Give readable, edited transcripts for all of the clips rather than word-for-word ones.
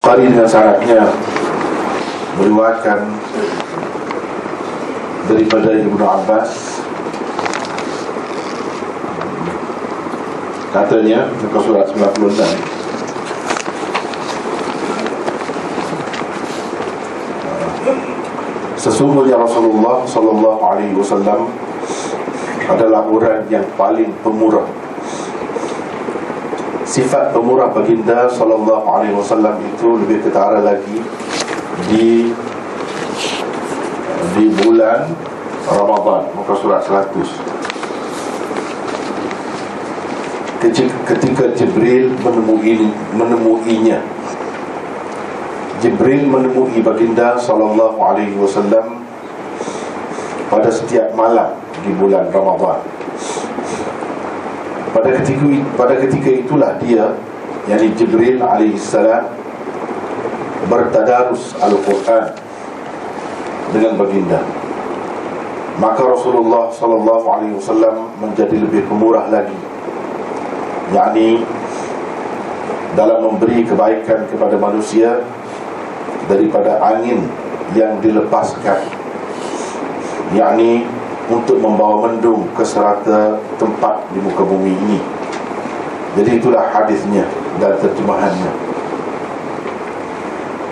Bukhari dengan sanadnya meriwayatkan daripada Ibnu Abbas, katanya muka surat 96, sesungguhnya Rasulullah sallallahu alaihi wasallam adalah orang yang paling pemurah. Sifat pemurah baginda sallallahu alaihi wasallam itu lebih ketara lagi di bulan Ramadan, muka surat 100. Ketika Jibril menemuinya, Jibril menemui baginda sallallahu alaihi wasallam pada setiap malam di bulan Ramadan. Pada ketika itulah dia, yakni Jibril alaihissalam, bertadarus Al-Quran dengan baginda. Maka Rasulullah sallallahu alaihi wasallam menjadi lebih pemurah lagi, yakni dalam memberi kebaikan kepada manusia daripada angin yang dilepaskan, yakni untuk membawa mendung ke serata tempat di muka bumi ini. Jadi itulah hadisnya dan terjemahannya.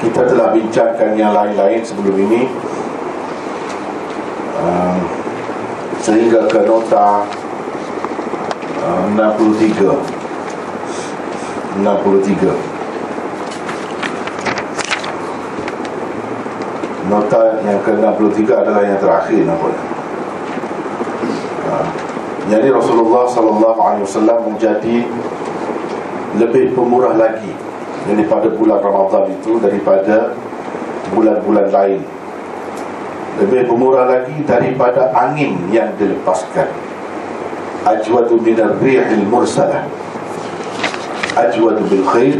Kita telah bincangkan yang lain-lain sebelum ini, sehingga ke nota 63. Nota yang ke-63 adalah yang terakhir nampaknya. Jadi Rasulullah sallallahu alaihi wasallam menjadi lebih pemurah lagi daripada bulan Ramadan itu, daripada bulan-bulan lain. Lebih pemurah lagi daripada angin yang dilepaskan. Ajwadu minar rihil mursalah, ajwadu bil khair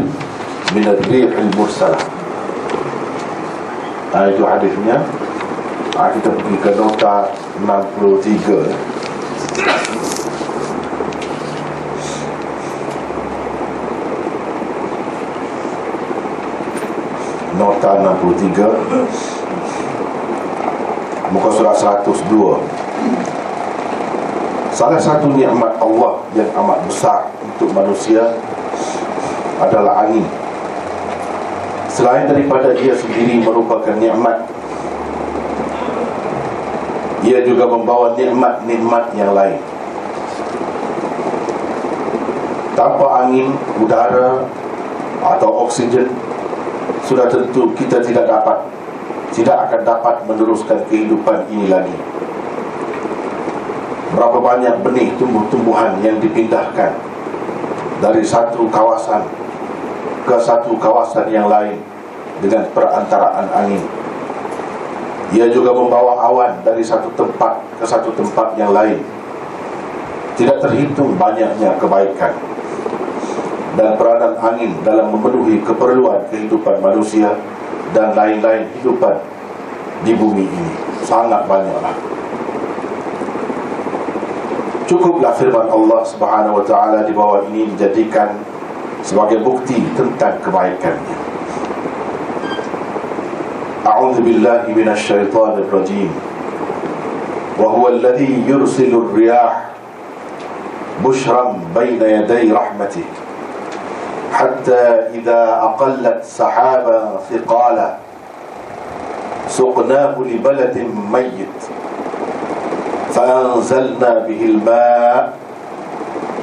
minar rihil mursalah. Itu hadisnya. Kita pergi ke nota 63. Nota 63, muka surat 102. Salah satu nikmat Allah yang amat besar untuk manusia adalah angin. Selain daripada ia sendiri merupakan nikmat, ia juga membawa nikmat-nikmat yang lain. Tanpa angin, udara atau oksigen, sudah tentu kita tidak akan dapat meneruskan kehidupan ini lagi. Berapa banyak benih tumbuh-tumbuhan yang dipindahkan dari satu kawasan ke satu kawasan yang lain dengan perantaraan angin. Ia juga membawa awan dari satu tempat ke satu tempat yang lain. Tidak terhitung banyaknya kebaikan dan peranan angin dalam memenuhi keperluan kehidupan manusia dan lain-lain kehidupan di bumi ini. Sangat banyaklah. Cukuplah firman Allah Subhanahu wa ta'ala di bawah ini dijadikan sebagai bukti tentang kebaikannya. A'udzu billahi minasy syaithanir rajim. Wa huwa alladhi yursilur riyah bushran baina yaday rahmatihi حتى إذا أقلت سحابا ثقالا سقناه لبلد ميت فأنزلنا به الماء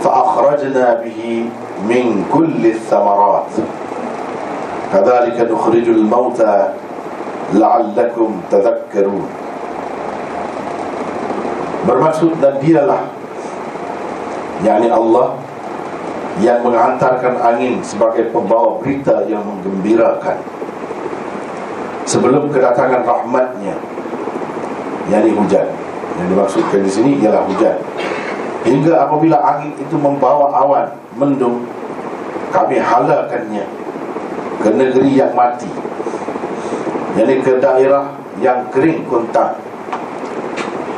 فأخرجنا به من كل الثمرات كذلك نخرج الموتى لعلكم تذكرون. Bermaksud, dan dialah, yakni Allah, yang menghantarkan angin sebagai pembawa berita yang menggembirakan sebelum kedatangan rahmatnya, yakni hujan. Yang dimaksudkan di sini ialah hujan. Hingga apabila angin itu membawa awan mendung, kami halakannya ke negeri yang mati, yakni ke daerah yang kering kontang.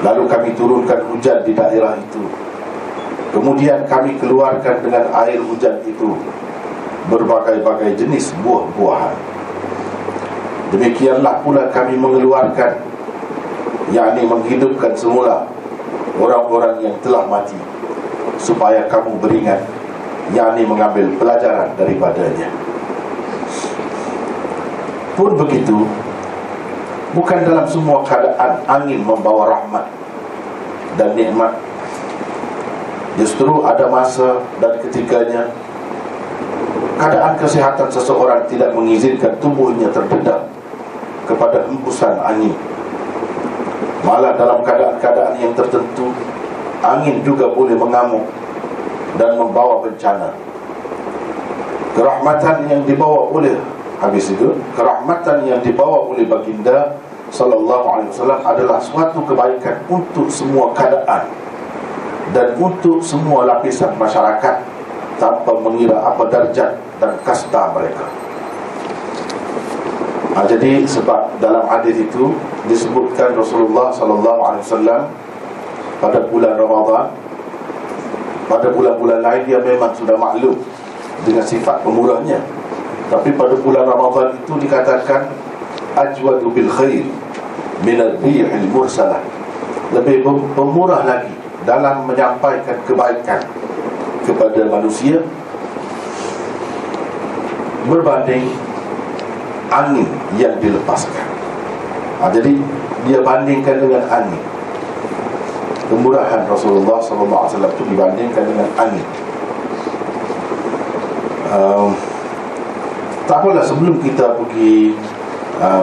Lalu kami turunkan hujan di daerah itu. Kemudian kami keluarkan dengan air hujan itu berbagai-bagai jenis buah-buahan. Demikianlah pula kami mengeluarkan, yakni menghidupkan semula orang-orang yang telah mati, supaya kamu beringat, yakni mengambil pelajaran daripadanya. Pun begitu, bukan dalam semua keadaan angin membawa rahmat dan nikmat. Justru ada masa dan ketikanya keadaan kesihatan seseorang tidak mengizinkan tubuhnya terdedah kepada hembusan angin. Malah dalam keadaan-keadaan yang tertentu, angin juga boleh mengamuk dan membawa bencana. Kerahmatan yang dibawa oleh kerahmatan yang dibawa oleh baginda sallallahu alaihi wasallam adalah suatu kebaikan untuk semua keadaan dan untuk semua lapisan masyarakat, tanpa mengira apa darjat dan kasta mereka. Jadi sebab dalam hadis itu disebutkan Rasulullah sallallahu alaihi wasallam pada bulan Ramadan, pada bulan-bulan lain dia memang sudah maklum dengan sifat pemurahnya, tapi pada bulan Ramadan itu dikatakan ajwadu bil khair min ar-rihil mursalah, lebih pemurah lagi dalam menyampaikan kebaikan kepada manusia berbanding angin yang dilepaskan. Jadi dia bandingkan dengan angin. Kemurahan Rasulullah SAW itu dibandingkan dengan angin. Tak apalah, sebelum kita pergi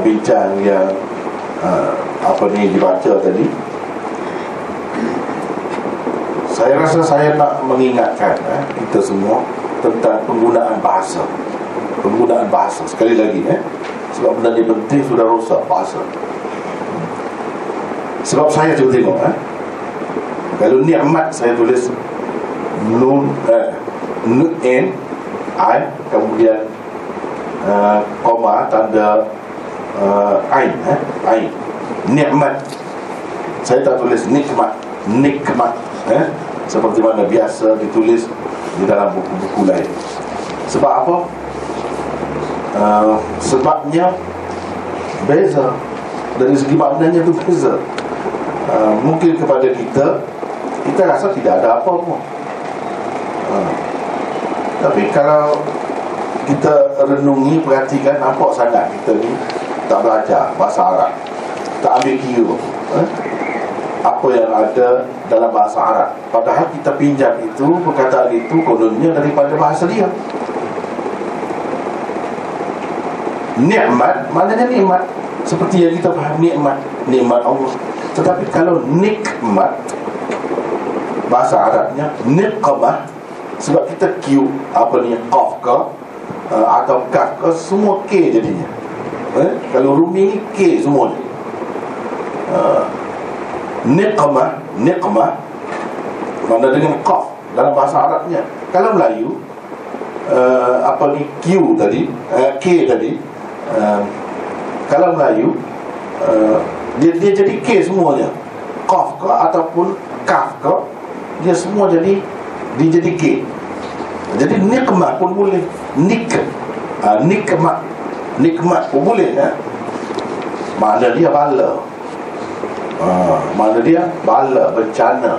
bincang yang dibaca tadi, saya rasa saya nak mengingatkan kita semua tentang penggunaan bahasa. Penggunaan bahasa sekali lagi, sebab benda ni penting, sudah rosak bahasa. Sebab saya cuba tengok, kalau nikmat saya tulis nun n I, kemudian koma tanda ain, ain. Nikmat saya tak tulis nikmat, seperti mana biasa ditulis di dalam buku-buku lain. Sebab apa? Sebabnya beza. Dari segi maknanya tu beza. Mungkin kepada kita rasa tidak ada apa pun, tapi kalau kita renungi, perhatikan, nampak sangat kita ni tak belajar bahasa Arab, tak ambil kira apa yang ada dalam bahasa Arab. Padahal kita pinjam itu, perkataan itu kononnya daripada bahasa dia. Nikmat maknanya nikmat, seperti yang kita faham nikmat Allah. Tetapi kalau nikmat, bahasa Arabnya niqmah, sebab kita Q qaf ke atau kaf ke, semua K jadinya. Kalau Rumi ni K semuanya. Niqmah mana dengan qaf dalam bahasa Arabnya. Kalau Melayu Q tadi, K tadi, kalau Melayu dia jadi K semuanya. Qaf ke ataupun kaf ke, dia semua dia jadi K. Jadi nikmat pun boleh, nikmat pun boleh, makna dia bala, bencana.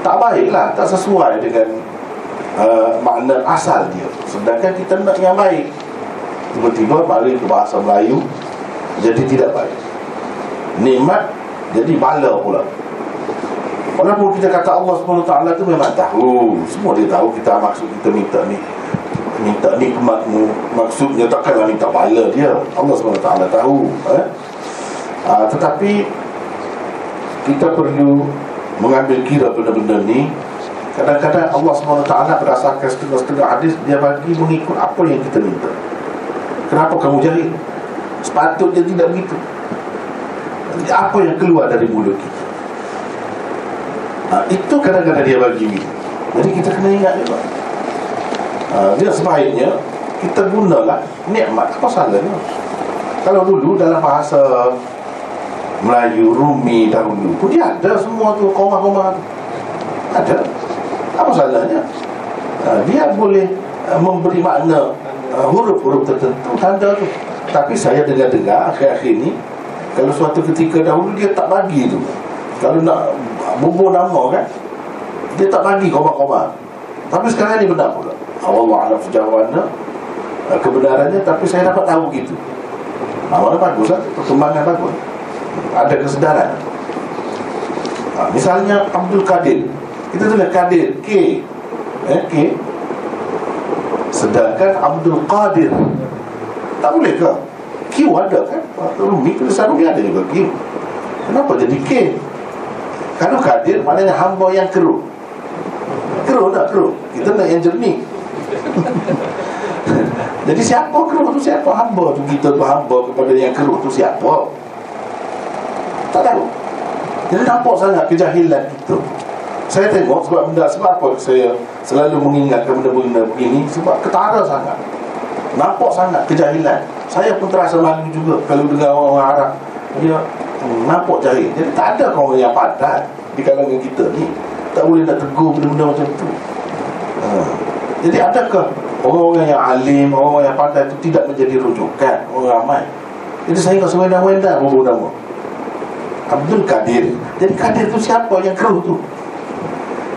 Tak baiklah, tak sesuai dengan makna asal dia. Sedangkan kita nak yang baik, tiba-tiba balik ke bahasa Melayu jadi tidak baik. Nikmat jadi bala pula. Walaupun kita kata Allah SWT tu memang tahu, semua dia tahu kita maksud kita minta nikmatmu, maksudnya takkanlah minta bala dia. Allah SWT tahu, tetapi kita perlu mengambil kira benda-benda ni. Kadang-kadang Allah SWT berdasarkan setengah-setengah hadis, dia bagi mengikut apa yang kita minta. Kenapa kamu jahil? Sepatutnya tidak begitu. Jadi apa yang keluar dari mulut kita, itu kadang-kadang dia bagi. Jadi kita kena ingat juga, dia sebaiknya kita gunalah nikmat. Apa salahnya? Kalau dulu dalam bahasa Melayu Rumi dahulu pun dia ada semua tu, koma-koma ada. Apa salahnya? Dia boleh memberi makna huruf-huruf tertentu, tanda tu. Tapi saya dengar-dengar akhir-akhir ni, kalau suatu ketika dahulu dia tak bagi tu, kalau nak bubur nama kan, dia tak bagi khabar-khabar. Tapi sekarang ni benar pula. Allah alam sejauh mana kebenarannya, tapi saya dapat tahu gitu. Mana bagus lah, perkembangan bagus, ada kesedaran. Misalnya Abdul Qadir, kita tulis Qadir K, K. Sedangkan Abdul Qadir tak boleh ke? Q ada kan? Rumi tulisan Rumi ada juga Q. Kenapa jadi K? Kalau Qadir maknanya hamba yang keruh. Keruh tak keruh? Kita nak yang jernih. Jadi siapa keruh tu siapa? Hamba tu, kita tu hamba kepada yang keruh tu siapa? Tak tahu. Jadi nampak sangat kejahilan kita. Saya tengok sebab apa saya selalu mengingatkan benda-benda begini, sebab ketara sangat, nampak sangat kejahilan. Saya pun terasa malu juga kalau dengar orang Arab dia nampak jahil. Jadi tak ada orang yang padat di kalangan kita ni, tak boleh nak tegur benda-benda macam tu. Jadi adakah orang-orang yang alim, orang-orang yang pandai itu tidak menjadi rujukan orang ramai? Jadi saya rasa wenang-wenang nama Abdul Qadir. Jadi Qadir tu siapa yang keruh tu?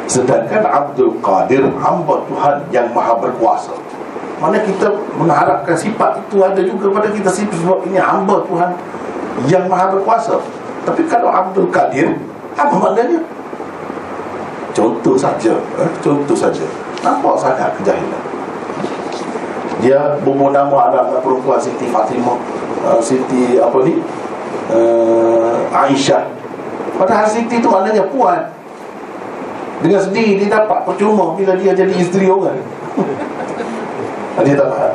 Sedangkan Abdul Qadir, hamba Tuhan yang maha berkuasa. Mana kita mengharapkan sifat itu ada juga pada kita, sebab ini hamba Tuhan yang maha berkuasa. Tapi kalau Abdul Qadir, apa maknanya? Contoh saja, nampak sangat kejahilan. Dia bumbu nama anak perempuan Siti Fatimah, Siti apa ni, Aisyah. Padahal Siti itu maknanya puan. Dengan sendiri dia dapat percuma bila dia jadi isteri orang. Dia tak faham.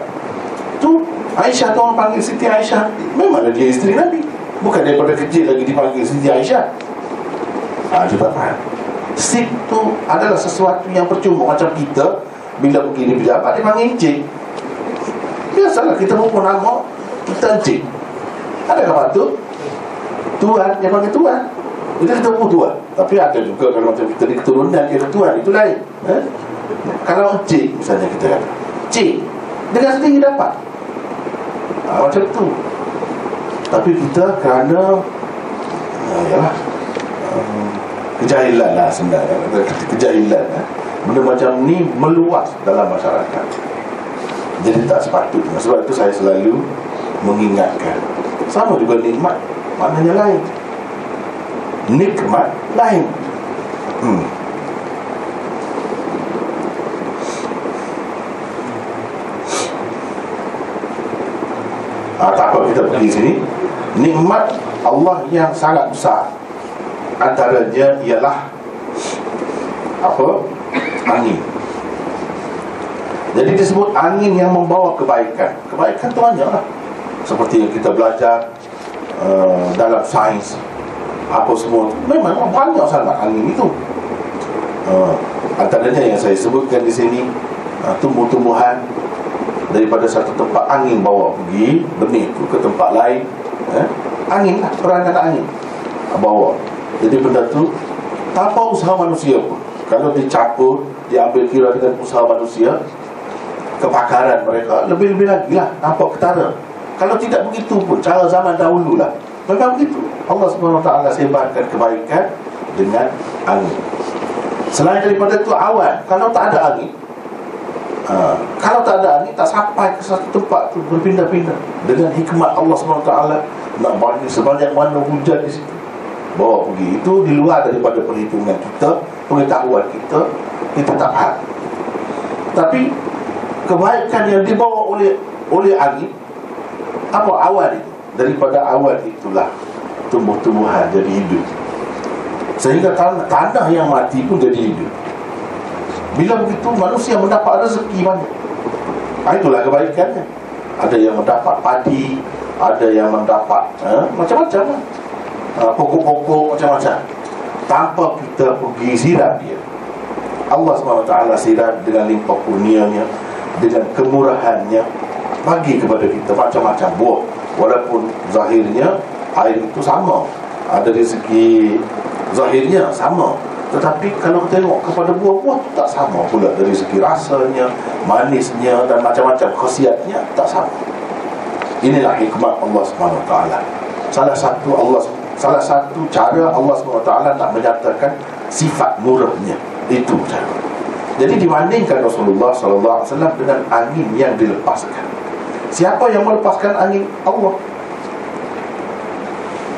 Tu Aisyah tu orang panggil Siti Aisyah, memanglah dia isteri Nabi. Bukan daripada kecil lagi dipanggil Siti Aisyah. Dia tak faham. Sip tu adalah sesuatu yang percuma. Macam kita bila pergi di pejabat dia panggil encik. Biasalah kita maupun nama kita encik. Adakah patut? Tuan, dia panggil tuan. Kita ketemu tuan. Tapi ada juga kalau macam kita di keturunan dia tuan, itu lain. Kalau encik misalnya kita kata cik, dengan sendiri dapat. Macam tu. Tapi kita kerana yalah, kejahilan lah sebenarnya. Kejahilan benda macam ni meluas dalam masyarakat. Jadi tak sepatutnya. Sebab itu saya selalu mengingatkan, sama juga nikmat maknanya lain, nikmat lain. Tak apa, kita pergi sini. Nikmat Allah yang sangat besar, antaranya ialah apa? Angin. Jadi disebut angin yang membawa kebaikan. Kebaikan tu banyaklah, seperti yang kita belajar dalam sains, apa semua tu. Memang banyak sangat angin itu. Antaranya yang saya sebutkan di sini, tumbuh-tumbuhan daripada satu tempat angin bawa pergi benih itu ke tempat lain. Angin lah, peranan angin bawa. Jadi benda tu tanpa usaha manusia pun, kalau dicampur, diambil kira dengan usaha manusia, kepakaran mereka lebih-lebih lagi lah, nampak ketara. Kalau tidak begitu pun, cara zaman dahulu lah memang begitu. Allah SWT sebarkan kebaikan dengan angin. Selain daripada itu awan, kalau tak ada angin, tak sampai ke satu tempat tu, berpindah-pindah. Dengan hikmat Allah SWT nak bagi sebanyak mana hujan di situ, bawa pergi. Itu di luar daripada perhitungan kita, pengetahuan kita, kita tak faham. Tapi kebaikan yang dibawa oleh angin, apa awan itu, daripada awan itulah tumbuh-tumbuhan jadi hidup, sehingga tanah yang mati pun jadi hidup. Bila begitu manusia mendapat rezeki banyak. Itulah kebaikannya. Ada yang mendapat padi, ada yang mendapat macam-macam lah, pokok-pokok macam-macam, tanpa kita pergi siram dia. Allah SWT siram dengan limpah kurnianya, dengan kemurahannya, bagi kepada kita macam-macam buah. Walaupun zahirnya air itu sama, ada dari segi zahirnya sama, tetapi kalau kita tengok kepada buah-buah tak sama pula, dari segi rasanya, manisnya dan macam-macam khasiatnya tak sama. Inilah hikmat Allah SWT. Salah satu cara Allah SWT nak menyatakan sifat murahnya, itu cara. Jadi dibandingkan Rasulullah SAW dengan angin yang dilepaskan. Siapa yang melepaskan angin? Allah.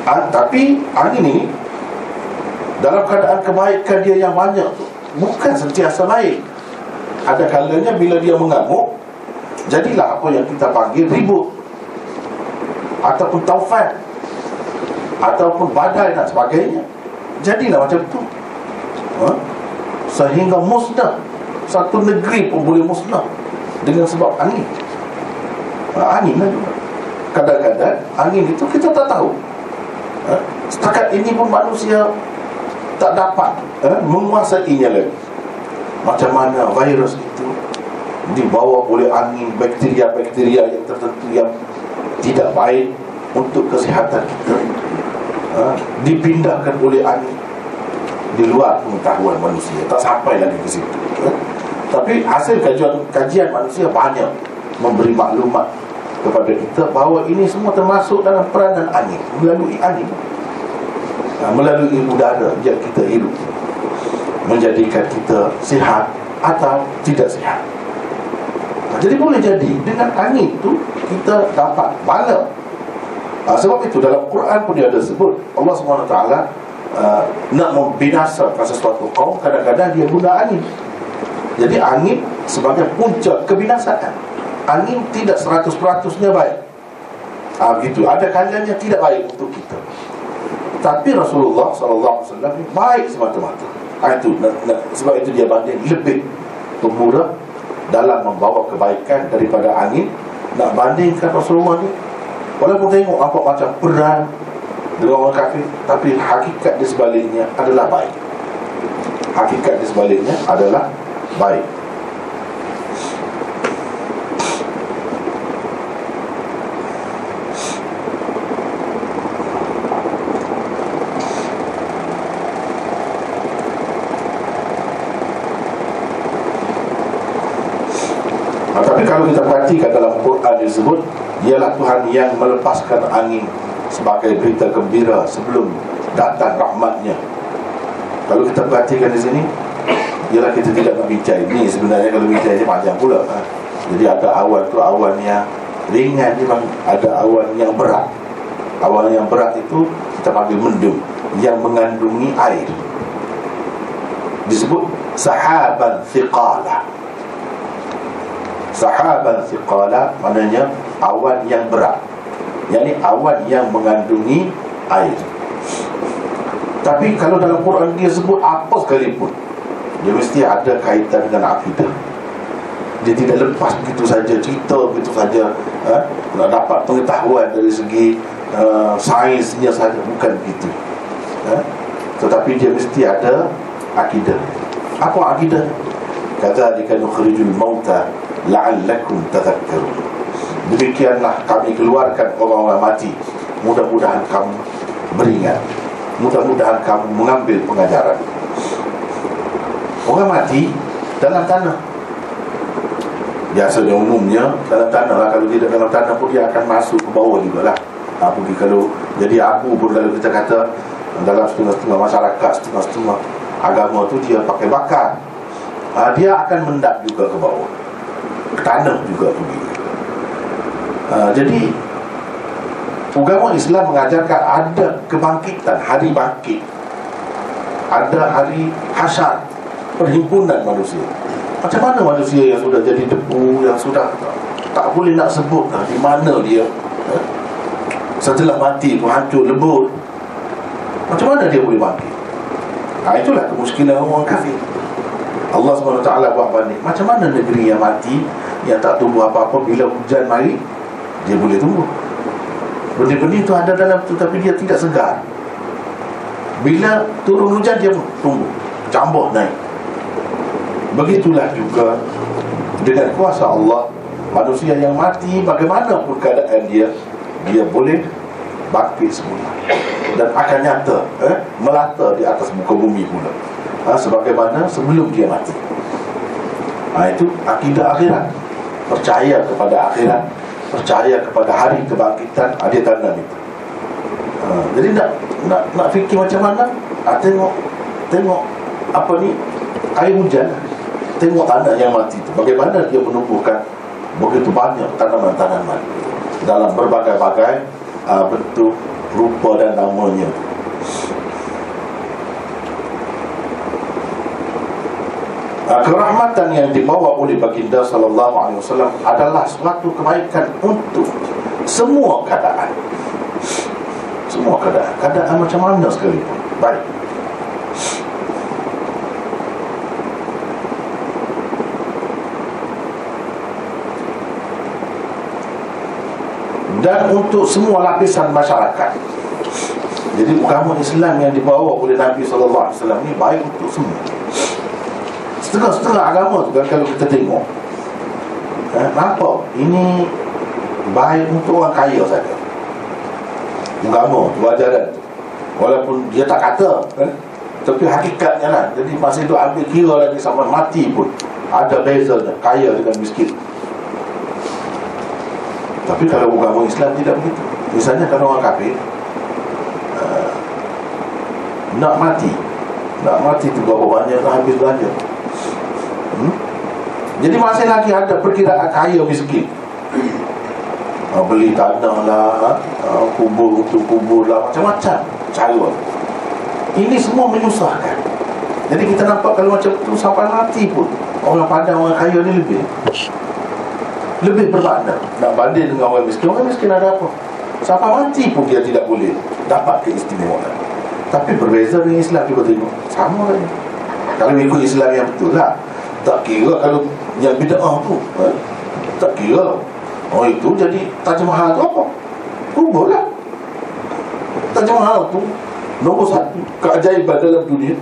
Tapi angin ini dalam keadaan kebaikan dia yang banyak tu, bukan sentiasa baik. Ada kalanya bila dia mengamuk, jadilah apa yang kita panggil ribut, ataupun taufan, ataupun badai dan sebagainya. Jadilah macam tu, sehingga musnah. Satu negeri pun boleh musnah dengan sebab angin. Angin lah juga. Kadang-kadang angin itu kita tak tahu. Setakat ini pun manusia tak dapat menguasainya lagi. Macam mana virus itu dibawa oleh angin, bakteria-bakteria yang tertentu yang tidak baik untuk kesihatan kita, dipindahkan oleh angin di luar pengetahuan manusia, tak sampai lagi ke situ. Tapi hasil kajian manusia banyak memberi maklumat kepada kita bahawa ini semua termasuk dalam peranan angin, melalui angin, melalui udara yang kita hidup, menjadikan kita sihat atau tidak sihat. Jadi boleh jadi dengan angin itu kita dapat bala. Sebab itu dalam Quran pun dia ada sebut, Allah SWT nak membinasakan sesuatu kaum, kadang-kadang dia guna angin. Jadi angin sebagai puncak kebinasaan. Angin tidak 100%-nya baik. Gitu. Ada kalanya tidak baik untuk kita. Tapi Rasulullah SAW baik semata-mata. Sebab itu dia banding lebih pemurah dalam membawa kebaikan daripada angin. Nak bandingkan Rasulullah ni, walaupun tengok nampak macam perang dengan orang kafir, tapi hakikat di sebaliknya adalah baik. Hakikat di sebaliknya adalah baik. Tapi kalau kita perhatikan dalam Quran disebut, ialah Tuhan yang melepaskan angin sebagai berita gembira sebelum datang rahmatnya. Kalau kita perhatikan di sini, ialah kita tidak membincang ini. Sebenarnya kalau bincang dia panjang pula. Jadi ada awan tu awan yang ringan, memang ada awan yang berat. Awan yang berat itu kita panggil mendung, yang mengandungi air, disebut sahaban thiqala. Sahaban thiqala maknanya awan yang berat, yakni awan yang mengandungi air. Tapi kalau dalam Quran dia sebut apa sekalipun, dia mesti ada kaitan dengan akidah. Dia tidak lepas begitu saja, cerita begitu saja, nak dapat pengetahuan dari segi sainsnya saja, bukan begitu. Tetapi dia mesti ada akidah. Apa akidah? Kadzalika nukhrijul mauta la'allakum tadhakkarun. Demikianlah kami keluarkan orang-orang mati, mudah-mudahan kamu beringat, mudah-mudahan kamu mengambil pengajaran. Orang mati dalam tanah, biasanya umumnya dalam tanah lah. Kalau tidak dalam tanah pun dia akan masuk ke bawah juga lah. Kalau jadi abu pun, kalau kita kata dalam setengah-setengah masyarakat, setengah-setengah agama tu dia pakai bakar, dia akan mendap juga ke bawah, ke tanah juga pergi. Jadi agama Islam mengajarkan ada kebangkitan, hari bangkit, ada hari hasyar, perhimpunan manusia. Macam mana manusia yang sudah jadi debu, yang sudah tak boleh nak sebut di mana dia, setelah mati pun hancur lebur, macam mana dia boleh bangkit? Itulah kemuskilan orang kafir. Allah SWT buat banding, macam mana negeri yang mati, yang tak tumbuh apa-apa, bila hujan mari dia boleh tumbuh. Benih-benih itu ada dalam tu, tapi dia tidak segar. Bila turun hujan dia tumbuh, cambuh naik. Begitulah juga dengan kuasa Allah, manusia yang mati bagaimanapun keadaan dia, dia boleh bangkit semula dan akan nyata, melata di atas muka bumi pula, sebagaimana sebelum dia mati. Itu akidah akhirat, percaya kepada akhirat, percaya kepada hari kebangkitan, dia tanam itu. Jadi nak fikir macam mana? Tengok apa ni, air hujan, tengok tanah yang mati itu, bagaimana dia menumbuhkan begitu banyak tanaman-tanaman dalam berbagai-bagai bentuk, rupa dan namanya. Kerahmatan yang dibawa oleh baginda sallallahu alaihi wasallam adalah suatu kebaikan untuk semua keadaan. Semua keadaan macam mana sekalipun baik. Dan untuk semua lapisan masyarakat. Jadi agama Islam yang dibawa oleh Nabi sallallahu alaihi wasallam ni baik untuk semua. Setengah-setengah agama tu kan, kalau kita tengok, nampak ini baik untuk orang kaya saja. Agama tu, ajaran tu, walaupun dia tak kata, tapi hakikatnya lah. Jadi masa itu ambil kira lagi sampai mati pun ada bezanya kaya dengan miskin. Tapi kalau agama Islam tidak begitu. Misalnya kalau orang kafir nak mati tu berapa banyak dah habis belanja. Jadi masih lagi ada perkiraan kaya miskin. Beli tanah lah, kubur untuk kubur lah, macam-macam cara. Ini semua menyusahkan. Jadi kita nampak kalau macam tu sampai mati pun orang pandang orang kaya ni lebih bermakna. Nak banding dengan orang miskin, orang miskin ada apa? Sampai mati pun dia tidak boleh dapat keistimewaan. Tapi berbeza dengan Islam, cuba tengok, sama saja. Kalau ikut Islam yang betul lah, tak kira kalau yang bid'ah tu, tak kira. Itu jadi Taj Mahal tu apa? Kubur lah. Taj Mahal tu nombor satu keajaiban dalam dunia,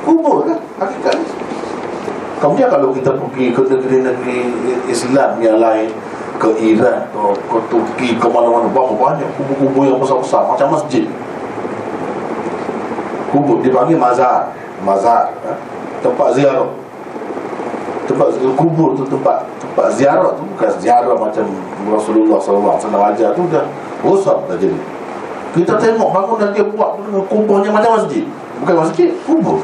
kubur lah hakikatnya. Kemudian kalau kita pergi ke negeri-negeri Islam yang lain, ke Iran, ke Turki, ke mana-mana, banyak kubur-kubur yang besar-besar macam masjid. Kubur dipanggil mazar, tempat ziarah. Tempat kubur tu tempat ziarah tu, bukan ziarah macam Rasulullah SAW ajar tu, dah rosak dah jadi. Kita tengok bangunan dia buat dengan kuburnya macam masjid, bukan masjid, kubur.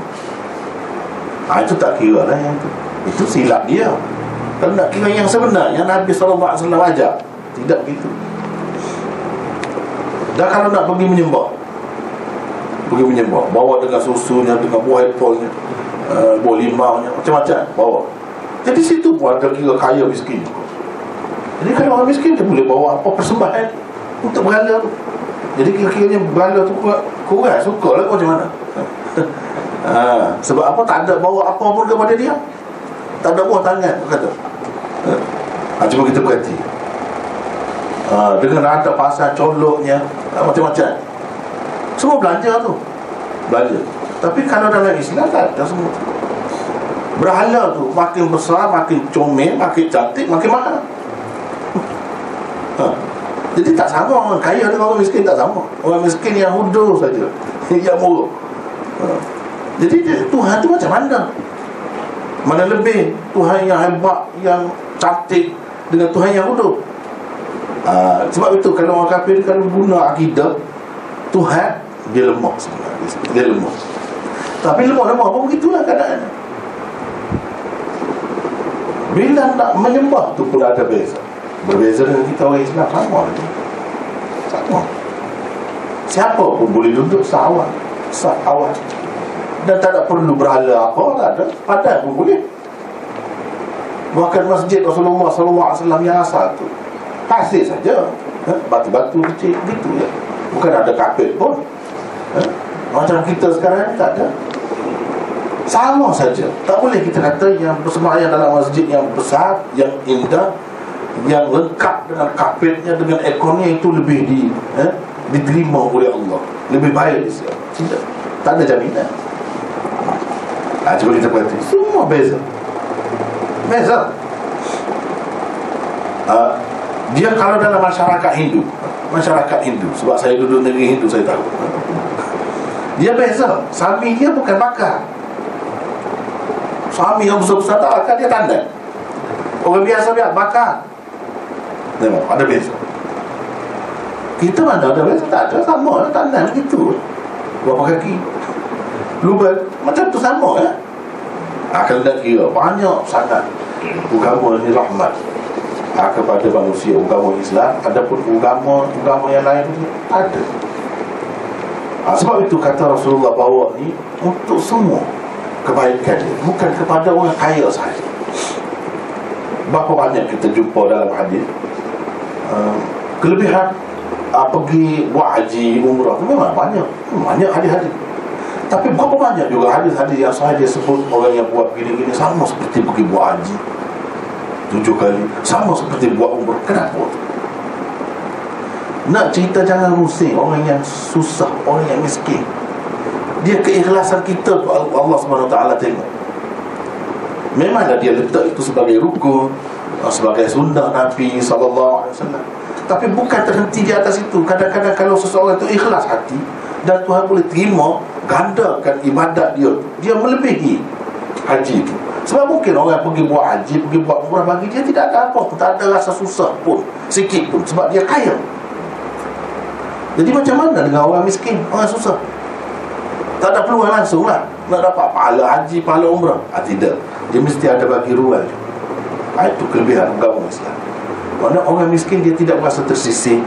Itu tak kira lah yang tu. Itu silap dia. Kalau nak kira yang sebenarnya Nabi SAW ajar, tidak begitu. Dan kalau nak pergi menyembah, bawa dengan susunya, dengan buah apple-nya, buah limaunya, macam-macam bawa. Jadi situ pun ada kira kaya miskin. Jadi kalau orang miskin dia boleh bawa apa persembahan untuk berhala tu. Jadi kira-kiranya berhala tu kurang suka lah macam mana. Sebab apa? Tak ada bawa apa pun kepada dia, tak ada buah tangan, kata. Cuba kita perhati, dengan ada pasal coloknya, macam-macam, semua belanja. Tapi kalau dalam Islam tak ada semua. Berhala tu makin besar, makin comel, makin cantik, makin mahal. Jadi tak sama orang kaya dengan orang miskin, tak sama. Orang miskin yang hudur saja, yang murah. Jadi Tuhan tu macam mana? Mana lebih Tuhan yang hebat, yang cantik dengan Tuhan yang hudur? Sebab itu kalau orang kafir, kalau guna akidah Tuhan, dia lemah sebenarnya. Dia lemah. Tapi lemah pun begitulah keadaannya. Bila nak menyembah tu pun ada beza. Berbeza dengan kita orang Islam, sama. Siapa pun boleh duduk sah awal. Dan tak ada perlu berhala apa, tak ada. Padahal pun boleh. Bahkan masjid Rasulullah SAW yang asal tu pasir saja, batu-batu kecil gitu ya. Bukan ada kapit pun. Macam kita sekarang tak ada. Sama saja. Tak boleh kita kata yang bersembahyang dalam masjid yang besar, yang indah, yang lengkap dengan kapitnya, dengan ekornya, itu lebih diterima oleh Allah, lebih baik. Tidak. Tak ada jaminan. Cuba kita perhati, semua beza. Dia kalau dalam masyarakat Hindu, sebab saya duduk negeri Hindu, saya tahu. Dia beza. Sapi dia bukan bakar. Suami yang besar-besar tak akan dia tanda. Orang biasa bakar. Tengok, ada beza. Kita mana ada beza? Tak ada, sama tandan gitu. Berapa kaki? Lubang macam tu sama ya. Kalau nak kira banyak sangat agama ni rahmat kepada manusia, agama Islam. Adapun agama yang lain ni ada. Sebab itu kata Rasulullah bawa ni untuk semua kebaikan dia, bukan kepada orang kaya sahaja. Berapa banyak kita jumpa dalam hadis kelebihan pergi buat haji, umrah tu memang banyak hadis-hadis. Tapi berapa banyak juga hadis-hadis yang sahaja sebut orang yang buat gini-gini sama seperti pergi buat haji 7 kali, sama seperti buat umrah. Kenapa? Nak cerita jangan rusing orang yang susah, orang yang miskin. Dia keikhlasan kita tu Allah SWT tengok. Memanglah dia letak itu sebagai rukun, sebagai sunnah Nabi SAW. Tapi bukan terhenti di atas itu. Kadang-kadang kalau seseorang itu ikhlas hati dan Tuhan boleh terima, gandakan ibadat dia, dia melebihi haji itu. Sebab mungkin orang pergi buat haji, pergi buat umrah, bagi dia tidak ada apa, tak ada rasa susah pun, sikit pun, sebab dia kaya. Jadi macam mana dengan orang miskin, orang susah? Tak ada peluang langsung lah nak dapat pahala haji, pahala umrah. Tidak, dia mesti ada bagi ruang. Itu kelebihan agama Islam. Mana orang miskin dia tidak berasa tersisih,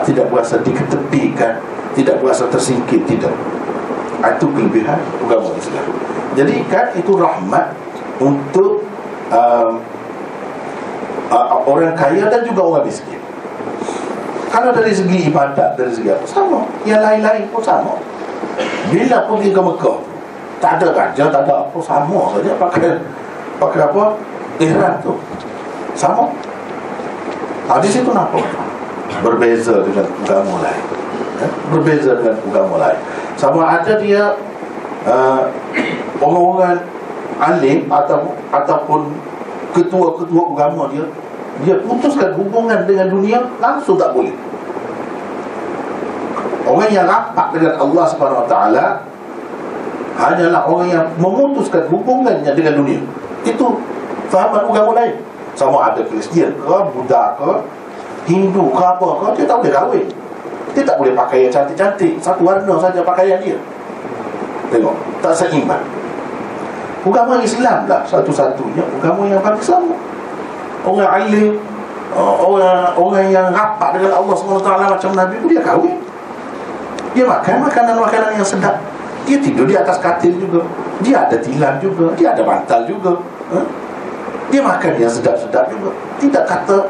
tidak berasa diketepikan, tidak berasa tersingkir. Tidak. Itu kelebihan agama Islam. Jadi kan itu rahmat untuk orang kaya dan juga orang miskin. Kalau dari segi ibadat, dari segi apa, sama. Yang lain-lain pun sama. Bila pergi ke Mekah, tak ada raja, tak ada apa, sama saja pakai apa? Ihram tu sama. Di situ nampak berbeza dengan agama lain. Berbeza dengan agama lain. Sama ada dia orang-orang alim ataupun ketua-ketua agama dia putuskan hubungan dengan dunia langsung tak boleh. Orang yang rapat dengan Allah SWT hanyalah orang yang memutuskan hubungannya dengan dunia. Itu fahaman agama lain. Sama ada Kristian ke, Buddha ke, Hindu ke, apa ke, dia tak boleh kahwin. Dia tak boleh pakai yang cantik-cantik, satu warna saja pakaian dia. Tengok, tak seimbang. Agama Islam lah satu-satunya agama yang bagi sama. Orang alim, orang yang rapat dengan Allah SWT macam Nabi pun dia kahwin. Dia makan makanan-makanan yang sedap. Dia tidur di atas katil juga. Dia ada tilam juga. Dia ada bantal juga. Dia makan yang sedap-sedap juga. Tidak kata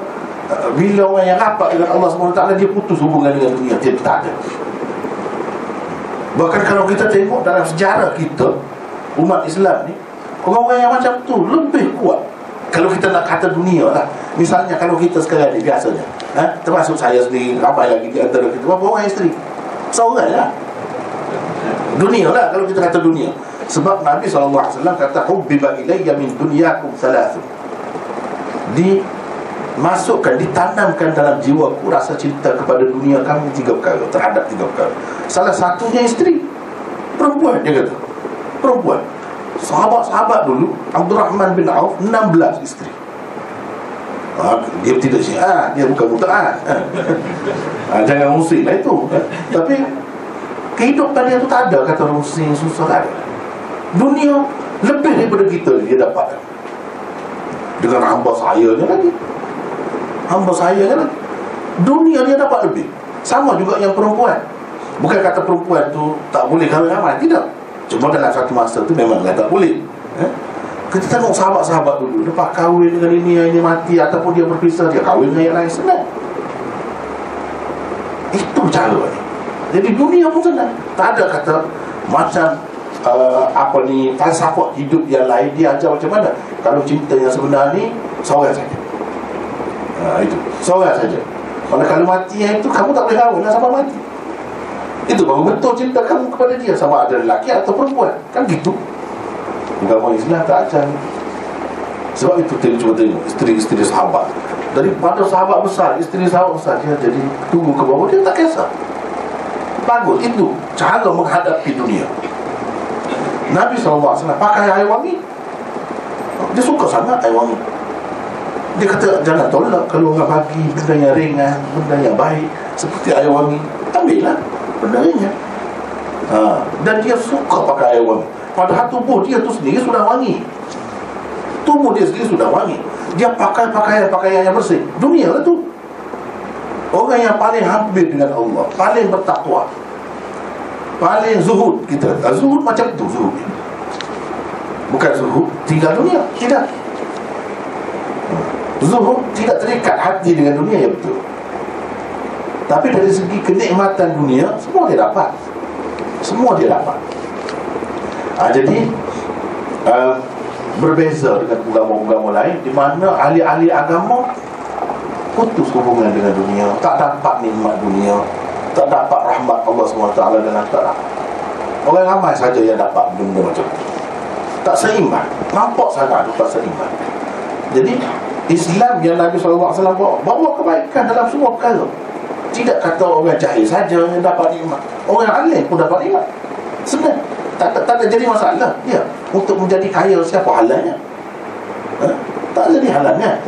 bila orang yang rapat dengan Allah SWT dia putus hubungan dengan dunia. Dia tak ada. Bahkan kalau kita tengok dalam sejarah kita, umat Islam ni, orang-orang yang macam tu lebih kuat. Kalau kita nak kata dunia lah, misalnya kalau kita sekarang ni biasanya, termasuk saya sendiri, ramai lagi di antara kita, berapa orang isteri? Seorang lah. Dunia lah kalau kita kata dunia. Sebab Nabi SAW kata hubbiba ilayya min dunyakum thalathun. Dimasukkan, ditanamkan dalam jiwaku rasa cinta kepada dunia kamu 3 perkara, terhadap 3 perkara. Salah satunya isteri. Perempuan, dia kata. Perempuan. Sahabat-sahabat dulu, Abdurrahman bin Auf 16 isteri. Dia tidak syiah, dia bukan muta'ah. Jangan musik lah itu. Tapi kehidupan dia tu tak ada kata rusing, susah, tak ada. Dunia lebih daripada kita dia dapat. Dengan hamba sayanya lagi. Hamba sayanya lagi. Dunia dia dapat lebih. Sama juga yang perempuan. Bukan kata perempuan tu tak boleh kahwin ramai, tidak. Cuma dalam satu masa tu memanglah tak boleh. Kita tengok sahabat-sahabat dulu, lepas kahwin dengan ini mati, ataupun dia berpisah, dia kahwin dengan yang lain, senang. Itu cara ni. Jadi dunia pun senang. Tak ada kata macam falsafah hidup yang lain dia ajar macam mana. Kalau cinta yang sebenar ni seorang saja. Itu seorang saja. Kalau mati yang itu, kamu tak boleh kahwin lah sampai mati. Itu baru betul cinta kamu kepada dia, sama ada lelaki atau perempuan. Kan gitu. Agama Islam tak ajar. Sebab itu kita cuba tengok isteri-isteri sahabat. Daripada sahabat besar, isteri sahabat besar, dia jadi tunggu ke bawah, dia tak kisah. Bagus, itu cara menghadapi dunia. Nabi SAW pakai air wangi. Dia suka sangat air wangi. Dia kata jangan tolak. Kalau orang bagi benda yang ringan, benda yang baik seperti air wangi, ambillah benda ringan. Dan dia suka pakai air wangi, padahal tubuh dia tu sendiri sudah wangi. Tubuh dia sendiri sudah wangi. Dia pakai pakaian yang bersih. Dunia lah tu. Orang yang paling hampir dengan Allah, paling bertakwa, paling zuhud. Kita zuhud macam tu zuhud. Bukan zuhud tinggal dunia, tidak. Zuhud tidak terikat hati dengan dunia, ya betul. Tapi dari segi kenikmatan dunia, semua dia dapat. Semua dia dapat. Jadi berbeza dengan agama-agama lain, di mana ahli-ahli agama putus hubungan dengan dunia, tak dapat nikmat dunia, tak dapat rahmat Allah SWT dalam tak dapat. Orang ramai saja yang dapat benda macam tu. Tak seimbang. Nampak sangat tak seimbang. Jadi Islam yang Nabi SAW bawa kebaikan dalam semua perkara. Tidak kata orang jahil saja yang dapat nikmat, orang alim pun dapat nikmat. Sebenarnya tak ada jadi masalah. Ya, untuk menjadi kaya siapa halalnya? Tak jadi halalnya.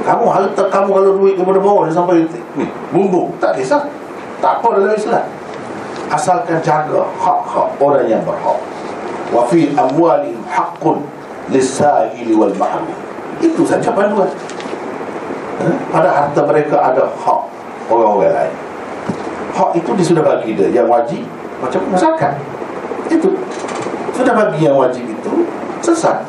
Kamu harta kamu kalau duit kepada bawah dia sampai ni bumbung, tak kisah. Tak apa dalam Islam. Asalkan jaga hak-hak orang yang berhak. Wa fi amwalihim haqqun lis-sa'ili wal mahrum. Itu saja panduan. Pada harta mereka ada hak orang-orang lain. Hak itu dia sudah bagi dia. Yang wajib macam zakat, itu sudah bagi yang wajib itu sesat.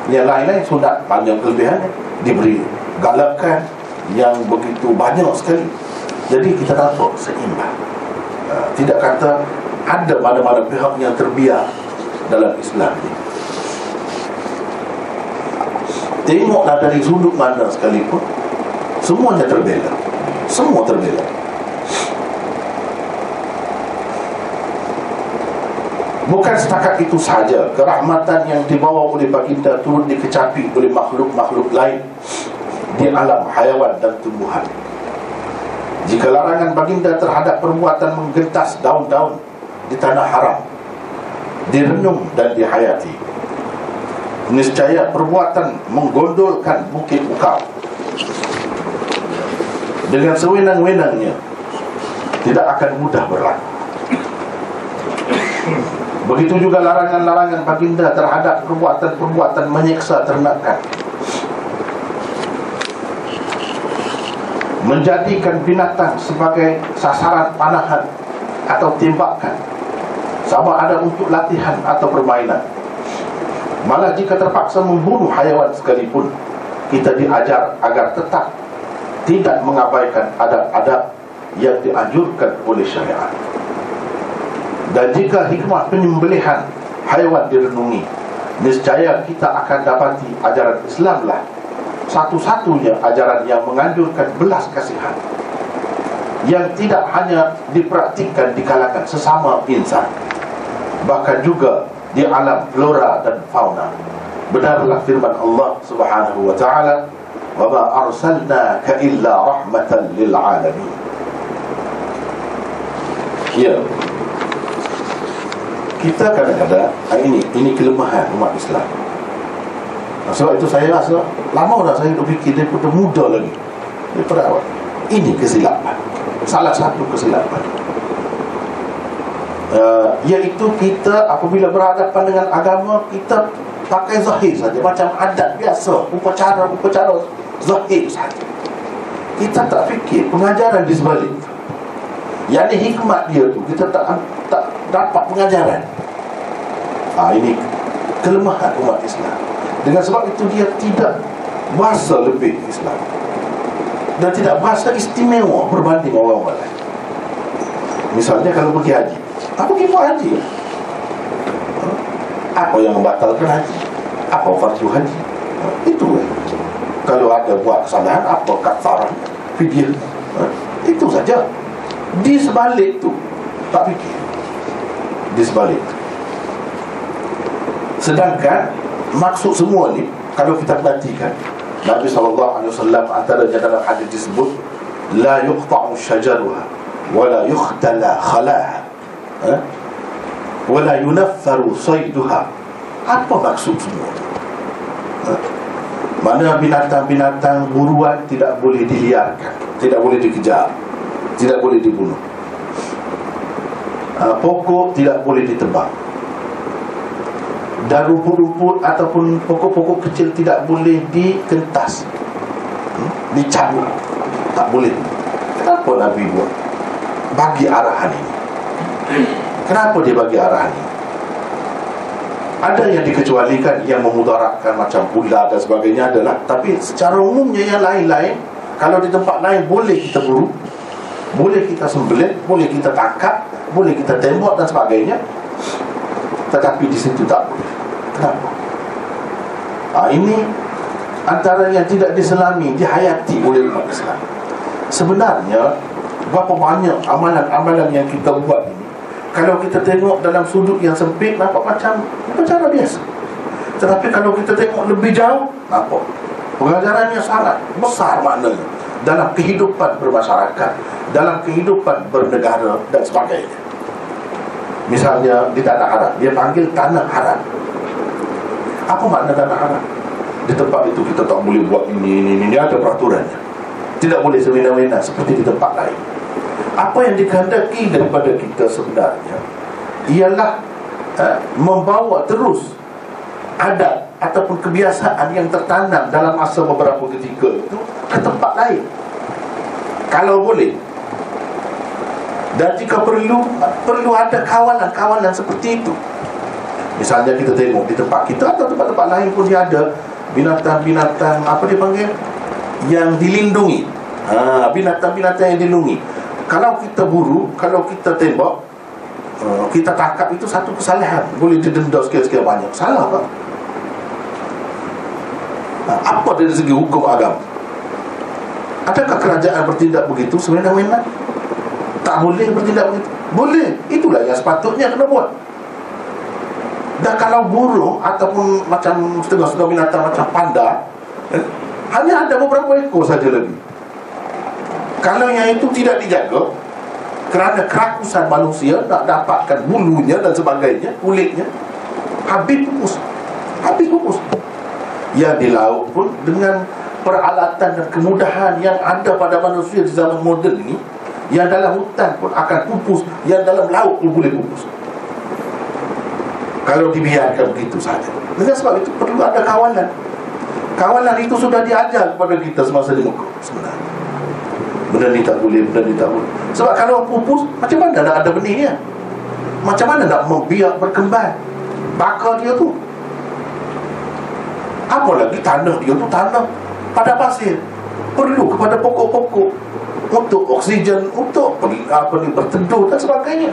Yang lain-lain sudah banyak kelebihannya, diberi galakan yang begitu banyak sekali. Jadi kita nampak seimbang. Tidak kata ada mana-mana pihak yang terbiar dalam Islam ini. Tengoklah dari sudut mana sekalipun, semuanya terbela. Semua terbela. Bukan setakat itu saja, kerahmatan yang dibawa oleh baginda turut dikecapi oleh makhluk-makhluk lain di alam hayawan dan tumbuhan. Jika larangan baginda terhadap perbuatan menggentas daun-daun di tanah haram direnung dan dihayati, niscaya perbuatan menggondolkan bukit Ukar dengan sewenang-wenangnya tidak akan mudah berlaku. Begitu juga larangan-larangan baginda terhadap perbuatan-perbuatan menyiksa ternakan, menjadikan binatang sebagai sasaran panahan atau tembakan, sama ada untuk latihan atau permainan. Malah jika terpaksa membunuh haiwan sekalipun, kita diajar agar tetap tidak mengabaikan adab-adab yang dianjurkan oleh syariat. Dan jika hikmah penyembelihan haiwan direnungi, niscaya kita akan dapati ajaran Islamlah satu-satunya ajaran yang menganjurkan belas kasihan, yang tidak hanya dipraktikkan di kalangan sesama insan, bahkan juga di alam flora dan fauna. Benarlah firman Allah Subhanahu wa ta'ala, wa ma arsalnaka illa rahmatan lil alamin. Ya, kita kadang-kadang ini kelemahan umat Islam. Sebab itu saya rasa lama dah saya berfikir daripada muda lagi, daripada awal. Ini kesilapan, salah satu kesilapan, iaitu kita apabila berhadapan dengan agama, kita pakai zahir saja, macam adat biasa, upacara zahir saja. Kita tak fikir pengajaran di sebalik, yang ini hikmat dia tu kita tak dapat pengajaran. Ini kelemahan umat Islam. Dengan sebab itu dia tidak berasa lebih Islam dan tidak berasa istimewa berbanding orang-orang lain. Misalnya kalau pergi haji, apa pergi buat haji? Apa yang membatalkan haji? Apa fardu haji? Itu kalau ada buat kesalahan, apa kafarah, fidyah, itu saja. Di sebalik itu tak fikir. Di sebalik. Sedangkan maksud semua ni, kalau kita perhatikan, Nabi SAW antaranya dalam hadis disebut, la yuqta'u syajaruha wa la yukhtala khalaha wa la yunaffaru sayduha. Apa maksud semua? Mana binatang-binatang buruan tidak boleh diliarkan, tidak boleh dikejar, tidak boleh dibunuh. Pokok tidak boleh ditebang, dan rumput-rumput ataupun pokok-pokok kecil tidak boleh dikentas, dicabut, tak boleh. Kenapa Nabi buat? Bagi arahan ini. Kenapa dia bagi arahan ini? Ada yang dikecualikan, yang memudaratkan macam ular dan sebagainya adalah, tapi secara umumnya yang lain-lain, kalau di tempat lain boleh kita buru, boleh kita sembelih, boleh kita tangkap, boleh kita tembak dan sebagainya, tetapi di situ tak boleh. Kenapa? Ini antara yang tidak diselami, dihayati oleh umat Islam. Sebenarnya berapa banyak amalan-amalan yang kita buat ini, kalau kita tengok dalam sudut yang sempit, nampak macam cara biasa. Tetapi kalau kita tengok lebih jauh, nampak pengajarannya sangat besar maknanya dalam kehidupan bermasyarakat, dalam kehidupan bernegara dan sebagainya. Misalnya di tanah haram, dia panggil tanah haram. Apa makna tanah haram? Di tempat itu kita tak boleh buat ini ada peraturannya. Tidak boleh semena-mena seperti di tempat lain. Apa yang dikehendaki daripada kita sebenarnya ialah membawa terus adat ataupun kebiasaan yang tertanam dalam masa beberapa ketika itu ke tempat lain, kalau boleh. Dan jika perlu ada kawalan-kawalan seperti itu. Misalnya kita tengok di tempat kita atau tempat-tempat lain pun dia ada binatang-binatang, apa dia panggil, yang dilindungi. Binatang-binatang yang dilindungi. Kalau kita buru, kalau kita tembak, kita tangkap, itu satu kesalahan, boleh didenda sekian-sekian banyak. Salah tak? Apa dari segi hukum agama? Adakah kerajaan bertindak begitu semena-mena? Tak boleh bertindak begitu? Boleh. Itulah yang sepatutnya kena buat. Dan kalau burung ataupun macam setengah-setengah binatang macam panda, hanya ada beberapa ekor saja lagi. Kalau yang itu tidak dijaga, kerana kerakusan manusia nak dapatkan bulunya dan sebagainya, kulitnya, habis pupus. Yang di laut pun dengan peralatan dan kemudahan yang ada pada manusia di zaman moden ini, yang dalam hutan pun akan pupus, yang dalam laut pun boleh pupus kalau dibiarkan begitu saja. Dengan sebab itu perlu ada kawalan. Kawalan itu sudah diajar kepada kita semasa di Mekah sebenarnya. Benda ni tak boleh, benda ni tak boleh. Sebab kalau pupus, macam mana nak ada benihnya? Macam mana nak membiak berkembang? Bakar dia tu. Apa lagi tanah dia tu tanah pada pasir. Perlu kepada pokok-pokok untuk oksigen, untuk berteduh dan sebagainya.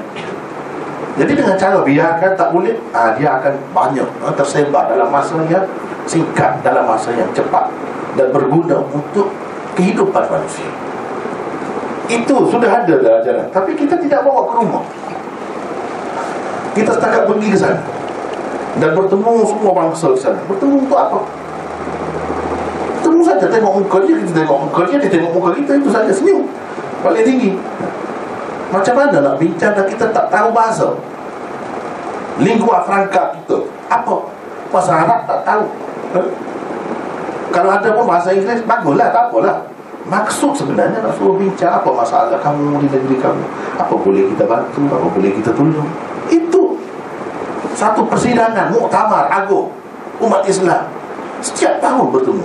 Jadi dengan cara biarkan tak boleh, dia akan banyak tersebar dalam masa yang singkat, dalam masa yang cepat, dan berguna untuk kehidupan manusia. Itu sudah ada dalam ajaran, tapi kita tidak bawa ke rumah. Kita setakat pergi ke sana dan bertemu semua bangsa ke sana. Bertemu untuk apa? Bertemu saja, tengok muka dia, kita tengok muka dia, dia tengok muka kita, itu saja, senyum paling tinggi. Macam mana nak bincang dan kita tak tahu bahasa? Lingua franca kita apa? Bahasa Arab tak tahu. Kalau ada pun bahasa Inggeris, baguslah, tak apalah. Maksud sebenarnya nak suruh bincang apa masalah kamu di negeri kamu, apa boleh kita bantu, apa boleh kita tolong. Itu satu persidangan muktamar agung umat Islam setiap tahun bertemu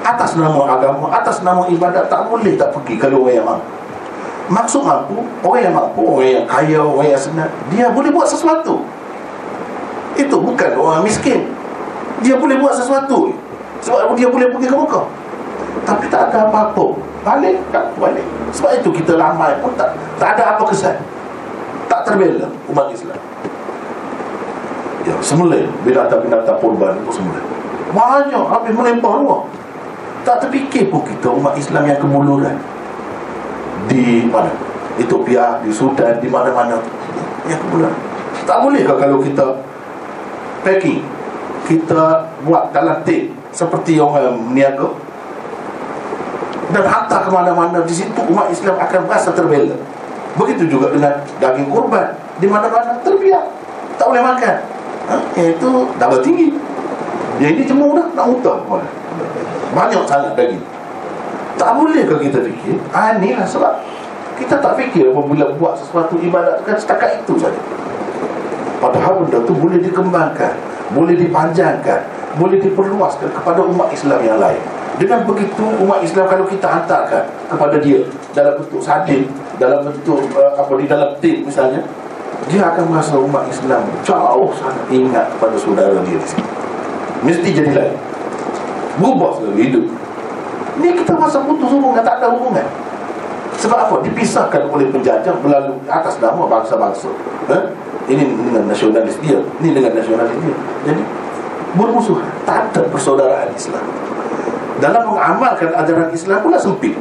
atas nama agama, atas nama ibadat. Tak boleh tak pergi kalau orang yang mampu. Maksud mampu, orang yang mampu, orang yang kaya, orang yang senang, dia boleh buat sesuatu. Itu bukan orang miskin. Dia boleh buat sesuatu sebab dia boleh pergi ke Mekah. Tapi tak ada apa-apa, balik. Sebab itu kita ramai pun tak ada apa kesan, tak terbela umat Islam. Ya, semula binatang-binatang kurban itu semula banyak, habis melempar rumah. Tak terfikir pun kita umat Islam yang kemuluran di mana? Ethiopia, di Sudan, di mana-mana yang kemuluran. Tak bolehkah kalau kita packing, kita buat dalam tin seperti orang meniaga dan hantar ke mana-mana? Di situ umat Islam akan merasa terbela. Begitu juga dengan daging kurban, di mana-mana terbiak, tak boleh makan. Itu darah tinggi. Yang ini cuma nak hutang mana? Banyak sangat lagi. Tak boleh kalau kita fikir. Inilah sebab kita tak fikir apabila buat sesuatu ibadat kan setakat itu saja. Padahal benda tu boleh dikembangkan, boleh dipanjangkan, boleh diperluaskan kepada umat Islam yang lain. Dengan begitu umat Islam kalau kita hantarkan kepada dia dalam bentuk sadin, dalam bentuk di dalam tim misalnya, dia akan merasa umat Islam jauh sangat ingat kepada saudara dia di sini. Mesti jadi lain. Berubah selalu hidup. Ni kita masa putus hubungan, tak ada hubungan. Sebab apa? Dipisahkan oleh penjajah melalui atas nama bangsa-bangsa. Ini dengan nasionalis dia, ini dengan nasionalis dia. Jadi bermusuhan. Tak ada persaudaraan Islam. Dalam mengamalkan ajaran Islam pula sempit.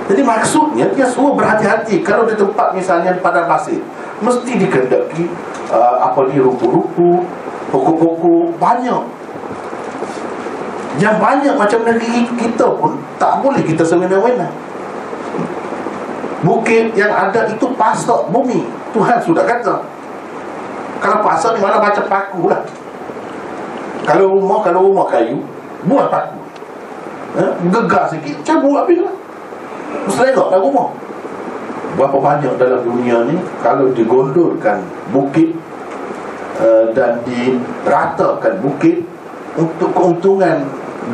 Jadi maksudnya dia suruh berhati-hati. Kalau di tempat misalnya di padang pasir, mesti dikendaki rumput-rumput, pokok-pokok banyak. Yang banyak macam negeri kita pun tak boleh kita semena-mena. Bukit yang ada itu pasak bumi. Tuhan sudah kata, kalau pasak di mana baca paku lah. Kalau rumah kayu, buat paku. Gegar sikit, cabut habis lah. Selengok dah rumah. Berapa banyak dalam dunia ni kalau digondolkan bukit dan diratakan bukit untuk keuntungan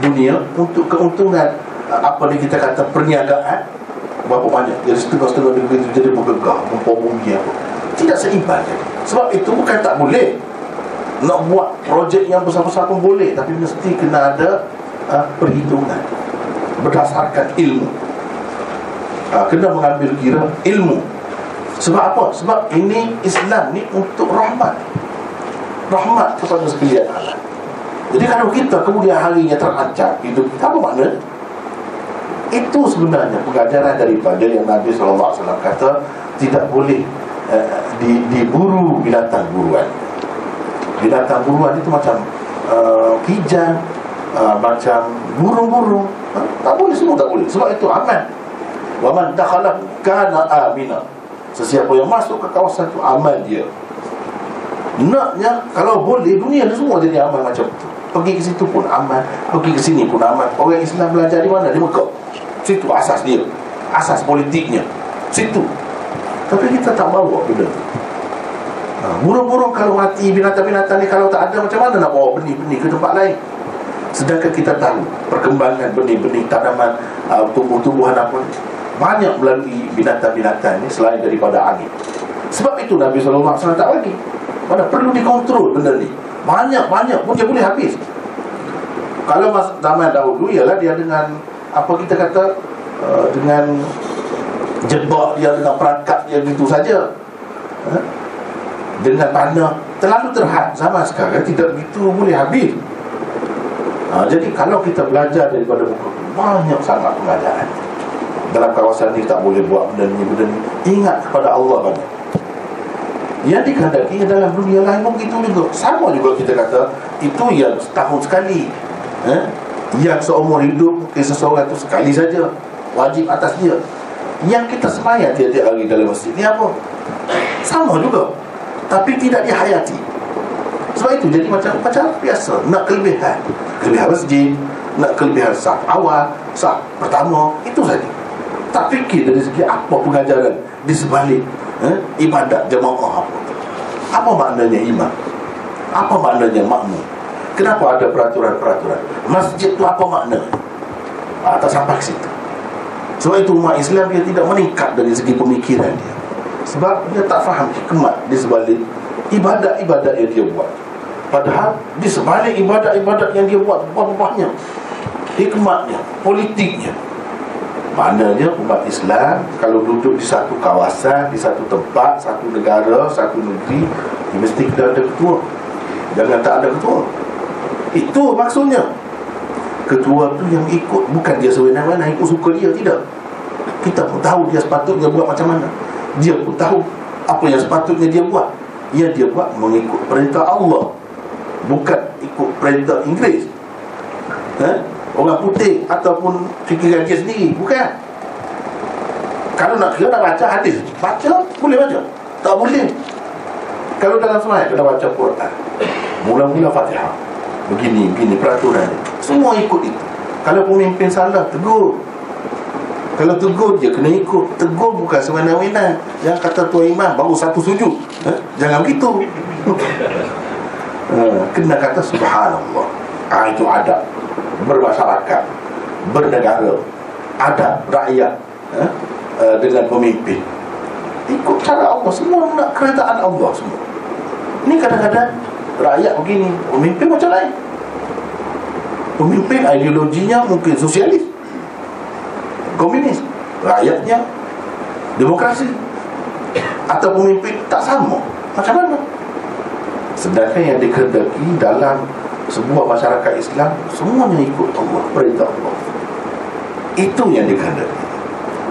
dunia, untuk keuntungan kita kata perniagaan, berapa banyak jadi setengah-setengah negeri itu jadi bergegar, bumi apa. Tidak seimbang. Sebab itu bukan tak boleh nak buat projek yang besar-besar pun boleh, tapi mesti kena ada perhitungan berdasarkan ilmu. Kena mengambil kira ilmu. Sebab apa? Sebab ini Islam ni untuk rahmat kepada sekalian alam. Jadi kalau kita kemudian harinya terancam hidup kita, apa makna? Itu sebenarnya pengajaran daripada yang Nabi SAW kata tidak boleh diburu binatang buruan. Binatang buruan itu macam kijang, macam burung-burung. Tak boleh, semua tak boleh. Sebab itu aman. Wa man dakhala kana amina. Sesiapa yang masuk ke kawasan itu aman dia. Naknya kalau boleh dunia ni semua jadi aman macam tu. Pergi ke situ pun aman, pergi ke sini pun aman. Orang Islam belajar di mana? Di Mekah. Situ asas dia, asas politiknya. Situ. Tapi kita tak bawa benda tu. Burung-burung kalau mati, binatang-binatang ni kalau tak ada, macam mana nak bawa benih-benih ke tempat lain? Sedangkan kita tahu perkembangan benih-benih tanaman, tumbuh-tumbuhan apa banyak melalui binatang-binatang ni selain daripada angin. Sebab itu Nabi SAW tak bagi. Mana perlu dikontrol benda ni. Banyak-banyak pun dia boleh habis. Kalau zaman dahulu ialah dia dengan kita kata dengan jebak dia, dengan perangkap dia gitu saja, dengan panah terlalu terhad. Zaman sekarang tidak begitu boleh habis. Jadi kalau kita belajar daripada buku, banyak sangat pengajaran. Dalam kawasan ni tak boleh buat benda ni. Ingat kepada Allah banyak. Yang dikehendaki dalam dunia lain pun begitu juga. Sama juga kita kata itu yang setahun sekali, yang seumur hidup mungkin seseorang itu sekali saja, wajib atas dia. Yang kita sembahyang tiap-tiap hari dalam masjid ni apa? Sama juga, tapi tidak dihayati. Sebab itu jadi macam biasa. Nak kelebihan masjid, nak kelebihan saf awal, saf pertama, itu saja. Tak fikir dari segi apa pengajaran di sebalik ibadat jemaah apa. Apa maknanya iman? Apa maknanya makmum? Kenapa ada peraturan-peraturan? Masjid itu apa makna? Tak sampai ke situ. Sebab itu umat Islam dia tidak meningkat dari segi pemikiran dia. Sebab dia tak faham hikmat di sebalik ibadat-ibadat yang dia buat. Padahal di sebalik ibadat-ibadat yang dia buat banyak hikmatnya, politiknya. Maknanya umat Islam kalau duduk di satu kawasan, di satu tempat, satu negara, satu negeri, mesti kita ada ketua. Jangan tak ada ketua. Itu maksudnya. Ketua tu yang ikut, bukan dia sewenang-wenang ikut suka dia, tidak. Kita pun tahu dia sepatutnya buat macam mana. Dia pun tahu apa yang sepatutnya dia buat. Yang dia buat mengikut perintah Allah, bukan ikut perintah Inggeris, orang putih ataupun fikiran dia sendiri. Bukan. Kalau nak kira nak baca hadis, baca, boleh baca. Tak boleh. Kalau dalam sembahyang kena baca Quran. Mula-mula Fatihah, begini peraturan dia. Semua ikut itu. Kalau pemimpin salah, tegur. Kalau tegur, dia kena ikut. Tegur bukan semena-mena. Yang kata Tuan Imam baru satu sujud, jangan begitu. Kena kata subhanallah. Itu adab bermasyarakat, bernegara, adab rakyat dengan pemimpin. Ikut cara Allah. Semua nak kerajaan Allah semua. Ini kadang-kadang rakyat begini, pemimpin macam lain. Pemimpin ideologinya mungkin sosialis, komunis, rakyatnya demokrasi. Atau pemimpin tak sama, macam mana? Sedangkan yang dikehendaki dalam sebuah masyarakat Islam, semuanya ikut Allah, perintah Allah. Itu yang dikehendaki.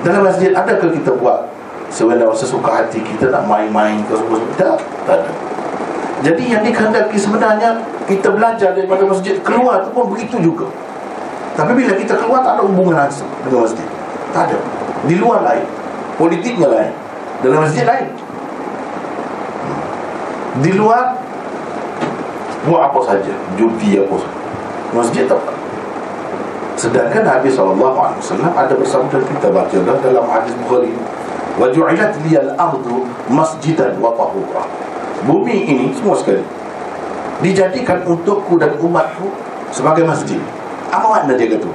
Dalam masjid, adakah kita buat sesuka hati kita nak main-main ke semua? Tak ada. Jadi yang dikehendaki sebenarnya, kita belajar daripada masjid, keluar tu pun begitu juga. Tapi bila kita keluar, tak ada hubungan langsung dengan masjid. Tak ada. Di luar lain, politiknya lain, dalam masjid lain. Di luar buat apa saja, judi apa saja, masjid tak. Sedangkan Nabi SAW ada bersabda, kita baca dalam hadis Bukhari, wa ju'ilat liyal ardu masjidan wa tahura. Bumi ini semua sekali dijadikan untukku dan umatku sebagai masjid. Apa makna dia kata?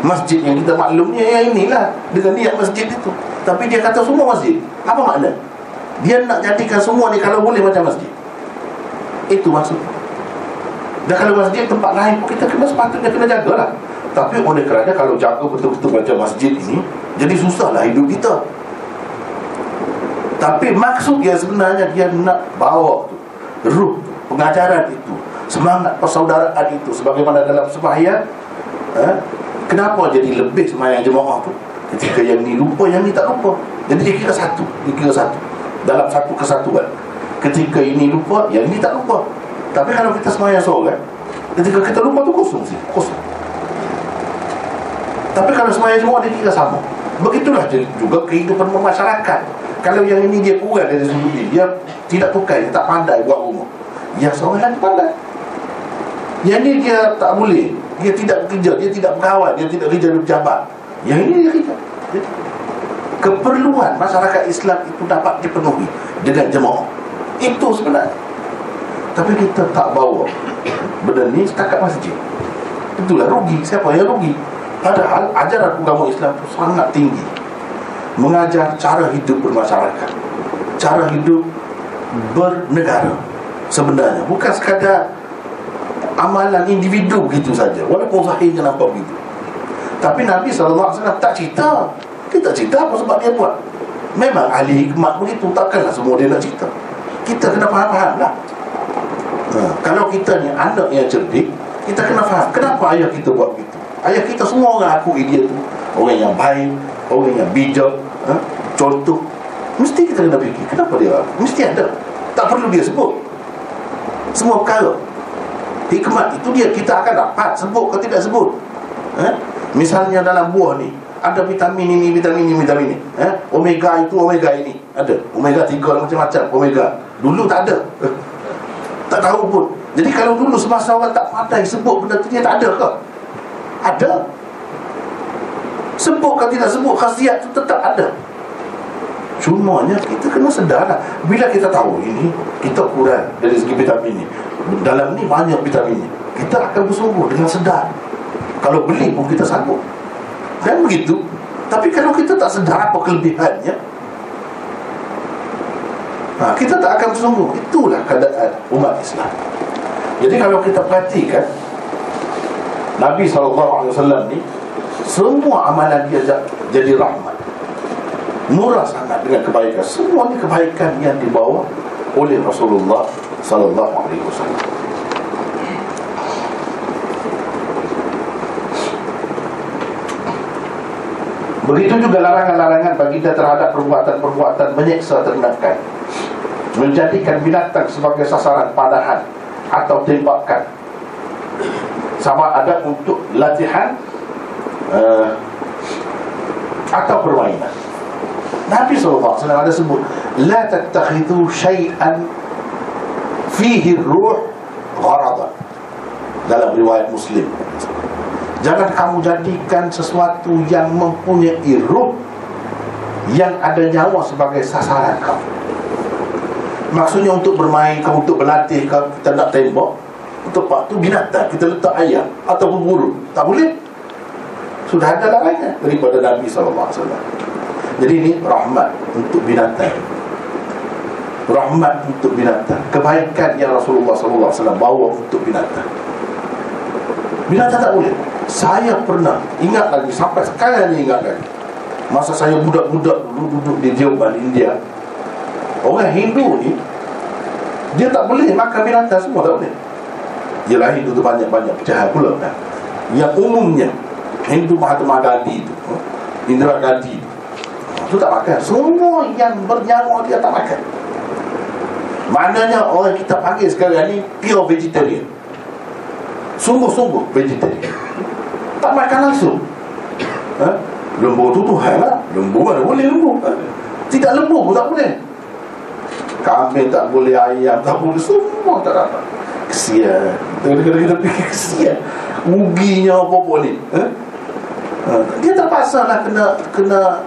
Masjid yang kita maklumnya yang inilah, dengan niat masjid itu. Tapi dia kata semua masjid. Apa makna? Dia nak jadikan semua ni kalau boleh macam masjid. Itu maksudnya. Dan kalau masjid tempat lain pun kita kena sepatutnya kena jagalah. Tapi oleh kerana kalau jaga betul-betul macam masjid ini, jadi susahlah hidup kita. Tapi maksud dia sebenarnya, dia nak bawa tu, ruh pengajaran itu, semangat persaudaraan itu, sebagaimana dalam sembahyang. Kenapa jadi lebih sembahyang jemaah tu? Ketika yang ni lupa, yang ni tak lupa. Jadi dia kira satu, dalam satu kesatuan. Ketika ini lupa, yang ni tak lupa. Tapi kalau kita sembahyang seorang, ketika kita lupa tu kosong. Tapi kalau sembahyang semua, dia kira sama. Begitulah juga kehidupan masyarakat. Kalau yang ini dia kurang dari sudut ini, dia tidak tukar, dia tak pandai buat rumah, yang seorang lagi pandai. Yang ini dia tak boleh, dia tidak bekerja, dia tidak berkawan, dia tidak kerja di pejabat. Yang ini dia kerja. Keperluan masyarakat Islam itu dapat dipenuhi dengan jemaah. Itu sebenarnya. Tapi kita tak bawa benda ni setakat masjid. Itulah rugi. Siapa yang rugi? Padahal ajaran agama Islam itu sangat tinggi, mengajar cara hidup bermasyarakat, cara hidup bernegara. Sebenarnya bukan sekadar amalan individu begitu saja, walaupun zahirnya nampak begitu. Tapi Nabi SAW tak cerita. Kita cerita apa sebab dia buat. Memang ahli hikmat begitu, takkanlah semua dia nak cerita. Kita kena faham-faham lah. Kalau kita ni anak yang cerdik, kita kena faham kenapa ayah kita buat begitu. Ayah kita semua orang akui dia tu orang yang baik, orang yang bijak, contoh. Mesti kita kena fikir kenapa dia, mesti ada. Tak perlu dia sebut semua perkara. Hikmat itu dia, kita akan dapat sebut ke tidak sebut. Misalnya dalam buah ni ada vitamin ini, vitamin ini, vitamin ini. Omega itu, omega ini ada. Omega 3 macam-macam omega. Dulu tak ada. Tak tahu pun. Jadi kalau dulu semasa orang tak pandai sebut benda tu, dia tak ada ke? Ada. Sebut ke tidak sebut, khasiat tu tetap ada. Cumanya kita kena sedarlah. Bila kita tahu ini kita kurang dari segi vitamin ni, dalam ni banyak vitamin ni, kita akan bersungguh dengan sedar. Kalau beli pun kita sanggup. Dan begitu. Tapi kalau kita tak sedar apa kelebihannya, kita tak akan bersungguh. Itulah keadaan umat Islam. Jadi kalau kita perhatikan Nabi SAW ni, semua amalan dia jadi rahmat, murah sangat dengan kebaikan. Semua ni kebaikan yang dibawa oleh Rasulullah SAW. Begitu juga larangan-larangan baginda terhadap perbuatan-perbuatan menyeksa ternakan, menjadikan binatang sebagai sasaran panahan atau tembakan, sama ada untuk latihan atau permainan. Nabi SAW ada sebut, la tattakhidhu syai'an fihi ruh gharadan, dalam riwayat Muslim. Jangan kamu jadikan sesuatu yang mempunyai ruh, yang ada nyawa sebagai sasaran kamu. Maksudnya untuk bermain, kamu untuk berlatih, kalau kita nak tembak, untuk pak tu binatang, kita letak ayam ataupun burung, tak boleh. Sudah ada larangan daripada Nabi SAW. Jadi ini rahmat untuk binatang, rahmat untuk binatang, kebaikan yang Rasulullah SAW bawa untuk binatang. Binatang tak boleh. Saya pernah ingat lagi, sampai sekarang ni ingat lagi, masa saya budak-budak dulu duduk di Deoban, India. Orang Hindu ni, dia tak boleh makan binatang semua, tak boleh. Yelah, Hindu tu banyak-banyak pecahan pula kan. Yang umumnya Hindu Mahatma Gandhi tu, Indira Gandhi tu tak makan. Semua yang bernyawa dia tak makan. Maknanya orang kita panggil sekarang ni pure vegetarian, sungguh-sungguh vegetarian, tak makan langsung. Lembu tu Tuhan lah. Lembu mana boleh lembu? Tidak lembu pun tak boleh. Kambing tak boleh, ayam tak boleh, semua tak dapat. Kesian. Kadang-kadang kita fikir kesian, ruginya apa-apa ni. Dia terpaksa lah kena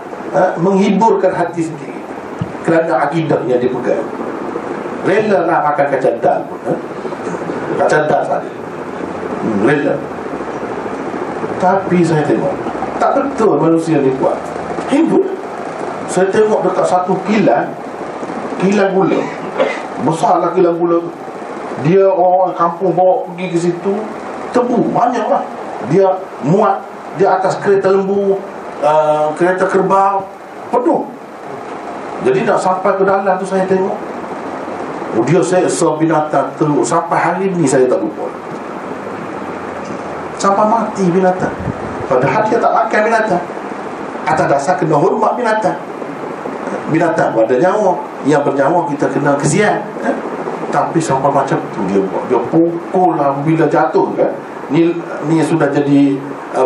menghiburkan hati sendiri kerana akidahnya dia pegang. Rela nak makan kacang dal pun, kacang dal saja, rela. Tapi saya tengok tak betul manusia ni buat. Hindu, saya tengok dekat satu kilang gula, besarlah kilang gula tu. Dia orang kampung bawa pergi ke situ, tebu banyak lah. Dia muat di atas kereta lembu, kereta kerbau, penuh. Jadi nak sampai ke dalam tu saya tengok, dia seksa binatang teruk. Sampai hari ni saya tak lupa, sampai mati binatang. Padahal dia tak makan binatang. Atas dasar kena hormat binatang. Binatang ada nyawa, yang bernyawa kita kena kesian. Tapi sampai macam tu dia buat. Dia pukul lah bila jatuh kan. Ni sudah jadi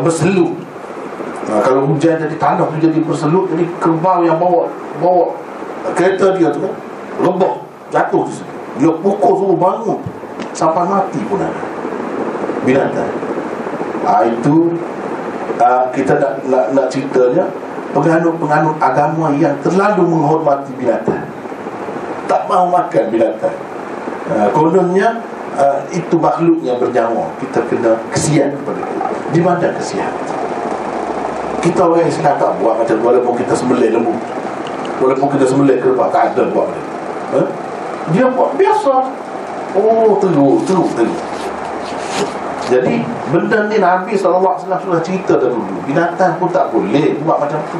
berselup. Kalau hujan jadi tanah tu jadi berselup. Jadi kerbau yang bawa kereta dia tu kan, rebah, jatuh. Dia pukul suruh bangun, sampai mati pun ada binatang. Itu kita nak ceritanya penganut-penganut agama yang terlalu menghormati binatang, tak mahu makan binatang. Kononnya itu makhluk yang bernyawa, kita kena kesian kepada dia. Di mana kesian? Kita orang Islam tak buat macam tu. Walaupun kita sembelih lembu, walaupun kita sembelih kerbau, tak ada buat dia. Dia buat biasa. Oh, teruk. Jadi benda ni Nabi SAW sudah cerita dah dulu. Binatang pun tak boleh buat macam tu.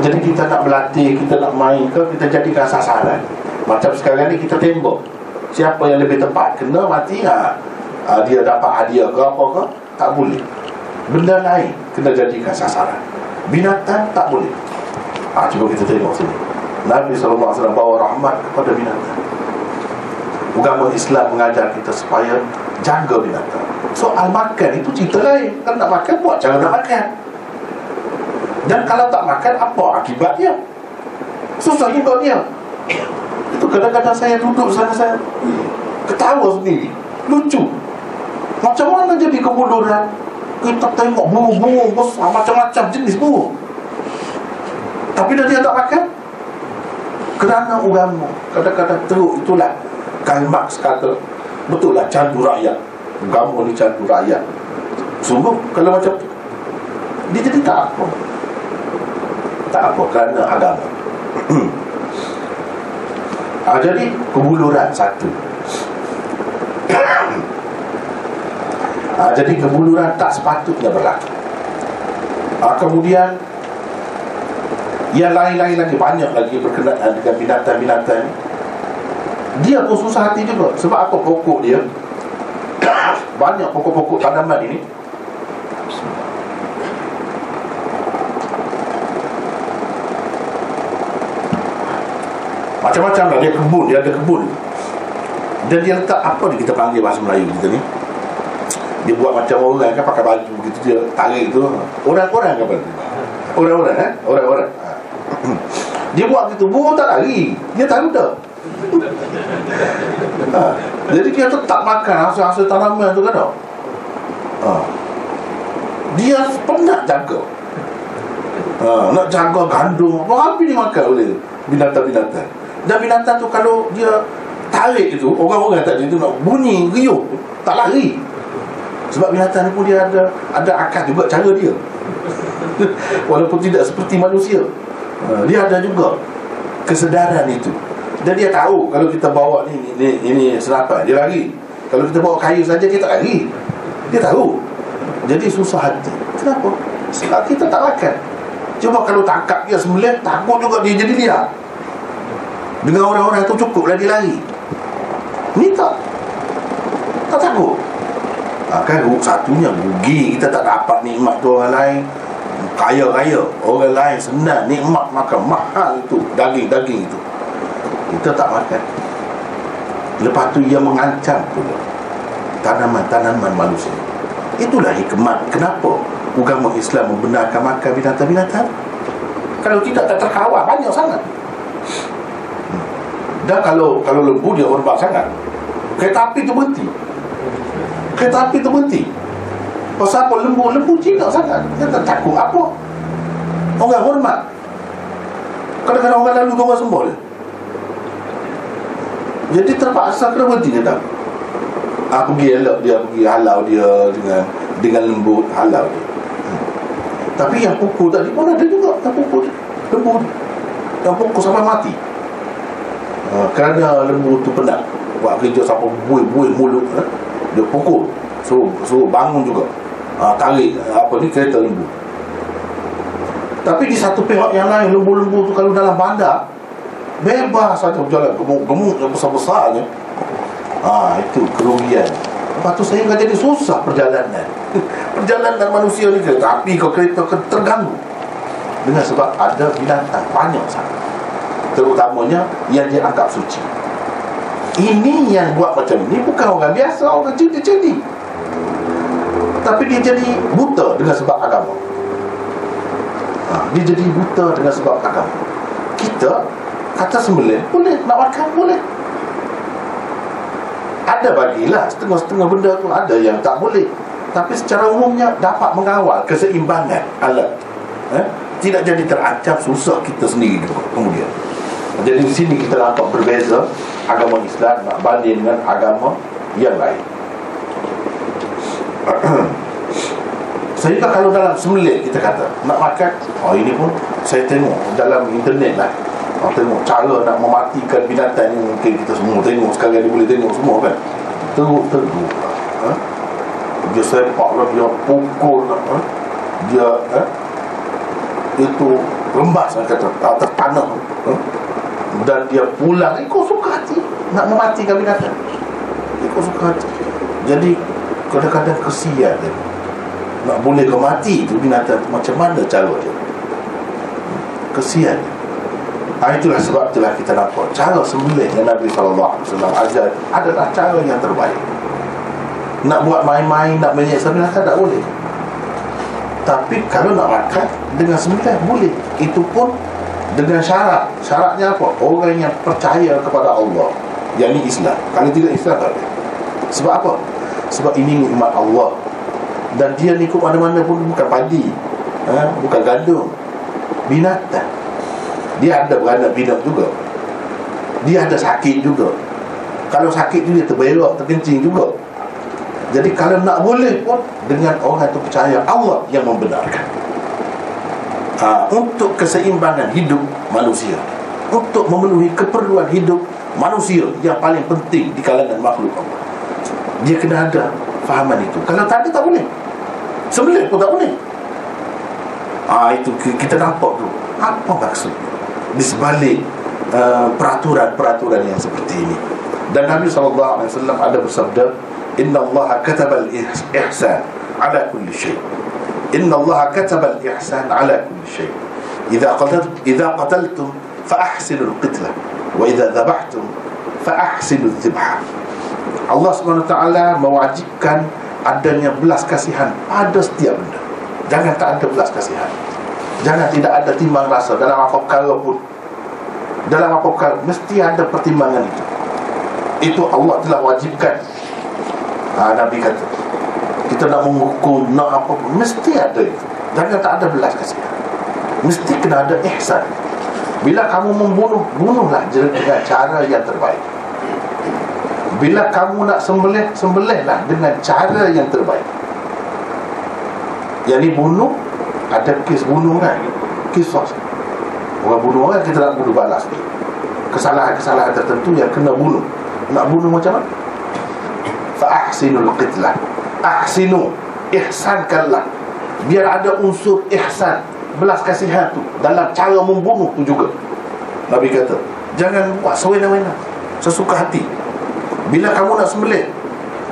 Jadi kita nak berlatih, kita nak main ke, kita jadikan sasaran. Macam sekarang ni kita tembak, siapa yang lebih tepat kena mati, dia dapat hadiah ke apa ke, tak boleh. Benda lain kena jadikan sasaran. Binatang tak boleh. Cuba kita tengok sini. Nabi SAW bawa rahmat kepada binatang. Agama Islam mengajar kita supaya jaga binatang. Soal makan itu cerita lain. Kalau nak makan, buat cara nak makan. Dan kalau tak makan, apa akibatnya? Susah juga dia. Itu kadang-kadang saya duduk sana, saya ketawa sendiri, lucu. Macam mana jadi kebodohan? Kita tengok burung-burung besar, macam-macam jenis burung, tapi dia tak makan. Kerana agama kadang-kadang teruk. Itulah Karl Marx kata, betul lah, candu rakyat. Agama ni candu rakyat. Sungguh kalau macam tu, dia jadi tak apa kerana agama. Jadi kebuluran satu. Jadi kebuluran tak sepatutnya berlaku. Kemudian yang lain-lain lagi, banyak lagi berkenaan dengan binatang-binatang ni. Dia pun susah hati juga. Sebab apa? Pokok dia banyak, pokok-pokok tanaman ini macam-macam lah. Dia ada kebun. Dan dia letak apa ni, kita panggil bahasa Melayu kita ni, dia buat macam orang kan, pakai baju gitu, dia tarik tu. Orang-orang kan, orang-orang dia buat gitu, burung tak lari, dia tak luda. Jadi dia tetap makan hasil-hasil tanaman tu kan tau. Dia penat jaga. Nak jaga gandum apa dia makan oleh binatang-binatang. Dan binatang tu kalau dia tarik itu, orang-orang tadi tu nak bunyi riuh, tak lari. Sebab binatang ni pun dia ada akal juga cara dia. Walaupun tidak seperti manusia, dia ada juga kesedaran itu. Dan dia tahu kalau kita bawa ini senapan, dia lari. Kalau kita bawa kayu saja, dia tak lari. Dia tahu. Jadi susah hati. Kenapa? Sebab kita tak makan. Cuma kalau tangkap dia sembelih, takut juga dia jadi liar. Dengan orang-orang itu cukuplah dia lari. Ni tak takut. Kan satunya rugi, kita tak dapat nikmat tu orang lain. Kaya-kaya, orang lain senang nikmat makan mahal itu, daging-daging itu. Kita tak makan. Lepas tu ia mengancam pula tanaman-tanaman manusia. Itulah hikmat kenapa agama Islam membenarkan makan binatang-binatang. Kalau tidak, tak terkawal banyak sangat. Dan kalau lembu dia hormat sangat, kereta api tu berhenti. Kereta api tu berhenti. Pasal apa? Lembu jinak sangat. Dia tak takut apa. Orang hormat. Kadang-kadang orang lalu orang sembah dia. Jadi terpaksa kena berhenti dia tak. Pergi elok dia, pergi halau dia dengan lembut, halau dia. Tapi yang pukul tadi pun ada juga yang pukul lembu tu. Yang pukul sampai mati. Kerana lembu tu penat buat kerja sampai buih-buih mulut, dia pukul. Suruh bangun juga. Tarik kereta lembu. Tapi di satu pihak yang lain, lembu-lembu tu kalau dalam bandar bebas saja berjalan, gemuk-gemuk yang besar-besarnya. Itu kerugian. Lepas tu sehingga jadi susah perjalanan. Perjalanan manusia ni, kereta api ke kereta terganggu. Dengan sebab ada binatang banyak sangat, terutamanya yang dia anggap suci. Ini yang buat macam ni bukan orang biasa, orang cerdik-cerdik. Tapi dia jadi buta dengan sebab agama. Dia jadi buta dengan sebab agama. Kita kata sembelih boleh, nak makan boleh. Ada bagilah setengah-setengah benda tu, ada yang tak boleh. Tapi secara umumnya dapat mengawal keseimbangan alat. Tidak jadi terancam susah kita sendiri juga kemudian. Jadi di sini kita nampak berbeza agama Islam nak banding dengan agama yang lain. Sehingga kalau dalam sembelih kita kata nak makan, ini pun saya tengok dalam internet lah. Tengok cara nak mematikan binatang ni, mungkin kita semua tengok sekarang ni, boleh tengok semua kan. Teruk-teruk dia sepak lah, dia pukul lah, dia itu rembas kata, tertanam, dan dia pulang ikut suka hati nak mematikan binatang, ikut suka hati. Jadi kadang-kadang kesian dia. Nak boleh kau mati tu binatang tu, macam mana cara dia? Kesian. Itulah sebab itulah kita nampak cara sembelih yang Nabi SAW ajar adalah cara yang terbaik. Nak buat main-main, nak menyeksa binatang tak boleh. Tapi kalau nak makan dengan sembelih boleh. Itu pun dengan syarat. Syaratnya apa? Orang yang percaya kepada Allah, yang ni Islam. Kalau tidak Islam tak boleh. Sebab apa? Sebab ini nikmat Allah. Dan dia ni ke mana-mana pun bukan padi, bukan gandum, binatang. Dia ada beranak pinak juga. Dia ada sakit juga. Kalau sakit tu dia terberak, terkencing juga. Jadi kalau nak boleh pun dengan orang tu percaya Allah yang membenarkan. Untuk keseimbangan hidup manusia, untuk memenuhi keperluan hidup manusia yang paling penting di kalangan makhluk Allah, dia kena ada fahaman itu. Kalau tak ada, tak boleh. Sembelih pun tak boleh. Itu kita nampak tu apa maksudnya di sebalik peraturan-peraturan yang seperti ini. Dan Nabi SAW ada bersabda, Inna Allah katabal ihsan ala kulli syai. Inna Allah katabal ihsan ala kulli syai. Idza qataltum fa ahsinul qitlah, wa idza dhabhtum fa ahsinul dhibha. Allah SWT mewajibkan adanya belas kasihan pada setiap benda. Jangan tak ada belas kasihan. Jangan tidak ada timbang rasa dalam apa perkara pun. Dalam apa perkara mesti ada pertimbangan itu. Itu Allah telah wajibkan. Nabi kata, kita nak mengukur, nak apa pun, mesti ada itu. Jangan tak ada belas kasihan. Mesti kena ada ihsan. Bila kamu membunuh, bunuhlah dengan cara yang terbaik. Bila kamu nak sembelih, sembelihlah dengan cara yang terbaik. Yang ni bunuh, ada kes bunuh kan, kisos. Orang bunuh orang, kita nak bunuh balas ni. Kesalahan-kesalahan tertentu yang kena bunuh. Nak bunuh macam mana? Fa-ahsinul qitlah. Ahsinu, ihsankanlah. Biar ada unsur ihsan, belas kasihan tu dalam cara membunuh tu juga. Nabi kata, jangan buat sewena-wena, sesuka hati. Bila kamu nak sembelih,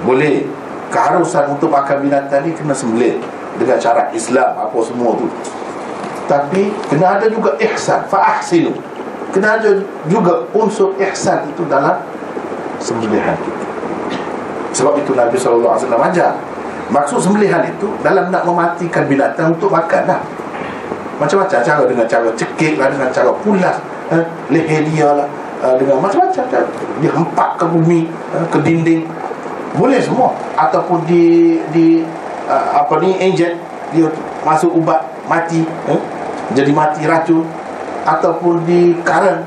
boleh. Keharusan untuk makan binatang ni kena sembelih dengan cara Islam, apa semua tu. Tapi kena ada juga ihsan. Fa-ahsinu, kena ada juga unsur ihsan itu dalam sembelihan kita. Sebab itu Nabi SAW ajar. Maksud sembelihan itu dalam nak mematikan binatang untuk makan lah. Macam-macam cara, dengan cara cekik lah, dengan cara pulas leher dia lah, dengan macam-macam cara. Dia hempak ke bumi, ke dinding, boleh semua. Ataupun injek, dia masuk ubat mati, jadi mati racun. Ataupun di karan,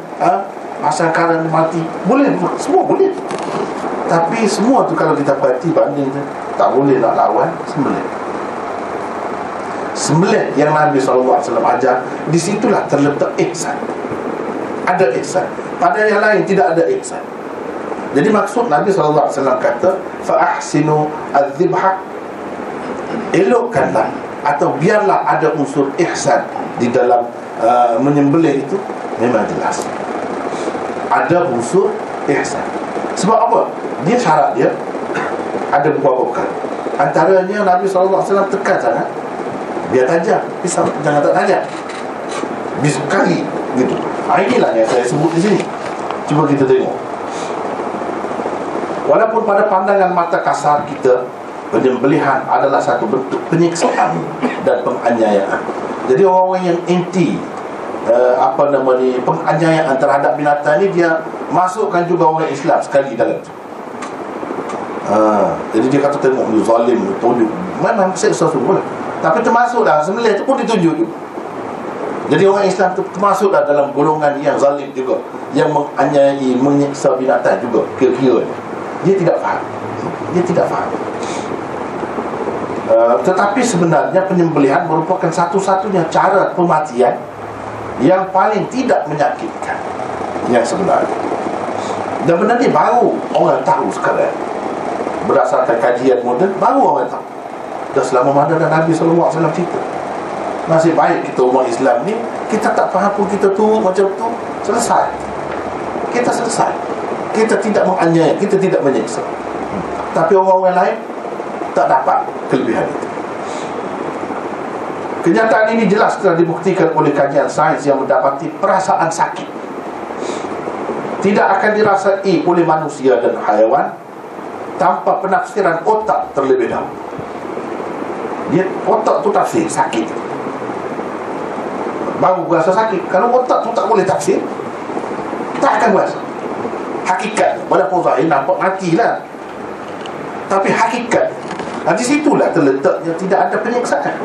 pasang karan mati, boleh, semua boleh. Tapi semua tu kalau kita perhati banding tu, tak boleh nak lawan sembelih. Sembelih yang Nabi SAW ajar, di situlah terletak ihsan. Ada ihsan. Pada yang lain tidak ada ihsan. Jadi maksud Nabi SAW kata, fa-ahsinu adz-dzibha, elokkanlah atau biarlah ada unsur ihsan di dalam menyembelih itu. Memang jelas ada unsur ihsan. Sebab apa? Dia syarat dia ada beberapa perkara. Antaranya Nabi SAW tekan sangat, biar tajam, pisau jangan tak tajam, bisa kali gitu. Inilah yang saya sebut di sini. Cuba kita tengok. Walaupun pada pandangan mata kasar kita, penyembelihan adalah satu bentuk penyiksaan dan penganiayaan. Jadi orang-orang yang anti penganiayaan terhadap binatang ni, dia masukkan juga orang Islam sekali dalam tu. Jadi dia kata tengok dia zalim, tunjuk. Memang seksa semua lah. Tapi termasuklah sembelih tu pun ditunjuk juga. Jadi orang Islam tu termasuklah dalam golongan yang zalim juga, yang menganiayai, menyiksa binatang juga. Kira-kira dia tidak faham. Dia tidak faham. Tetapi sebenarnya penyembelihan merupakan satu-satunya cara pematian yang paling tidak menyakitkan yang sebenarnya. Dan benda ni baru orang tahu sekarang. Berdasarkan kajian moden, baru orang tahu. Dah selama mana dah Nabi SAW cerita. Nasib baik kita umat Islam ni, kita tak faham pun kita tu macam tu, selesai. Kita selesai. Kita tidak menganiaya, kita tidak menyiksa. Tapi orang-orang lain tak dapat kelebihan itu. Kenyataan ini jelas telah dibuktikan oleh kajian sains yang mendapati perasaan sakit tidak akan dirasai oleh manusia dan haiwan tanpa penafsiran otak terlebih dahulu. Dia otak tu tafsir sakit, baru berasa sakit. Kalau otak tu tak boleh tafsir, tak akan berasa. Hakikat walaupun zahir nampak matilah, tapi hakikat di situlah terletaknya tidak ada penyiksaan.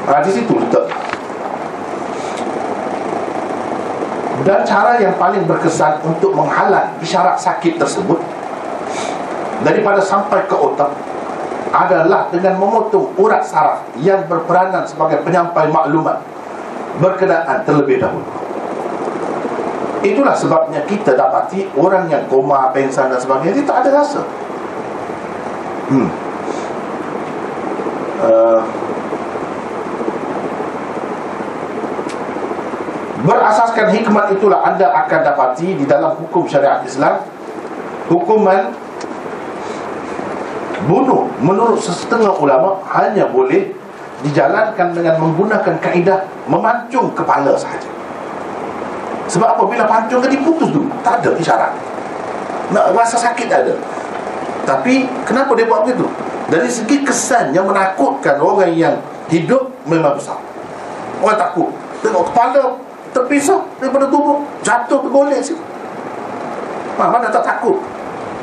Di situ letak. Dan cara yang paling berkesan untuk menghalang isyarat sakit tersebut daripada sampai ke otak adalah dengan memotong urat saraf yang berperanan sebagai penyampai maklumat berkenaan terlebih dahulu. Itulah sebabnya kita dapati orang yang koma, pengsan dan sebagainya, dia tak ada rasa. Berasaskan hikmat itulah anda akan dapati di dalam hukum syariat Islam, hukuman bunuh menurut setengah ulama hanya boleh dijalankan dengan menggunakan kaedah memancung kepala sahaja. Sebab apa? Bila pancung kan diputus dulu, tak ada isyarat. Nak rasa sakit ada. Tapi kenapa dia buat begitu? Dari segi kesan yang menakutkan orang yang hidup memang besar. Orang takut tengok kepala terpisah daripada tubuh, jatuh tergolek situ. Mana tak takut?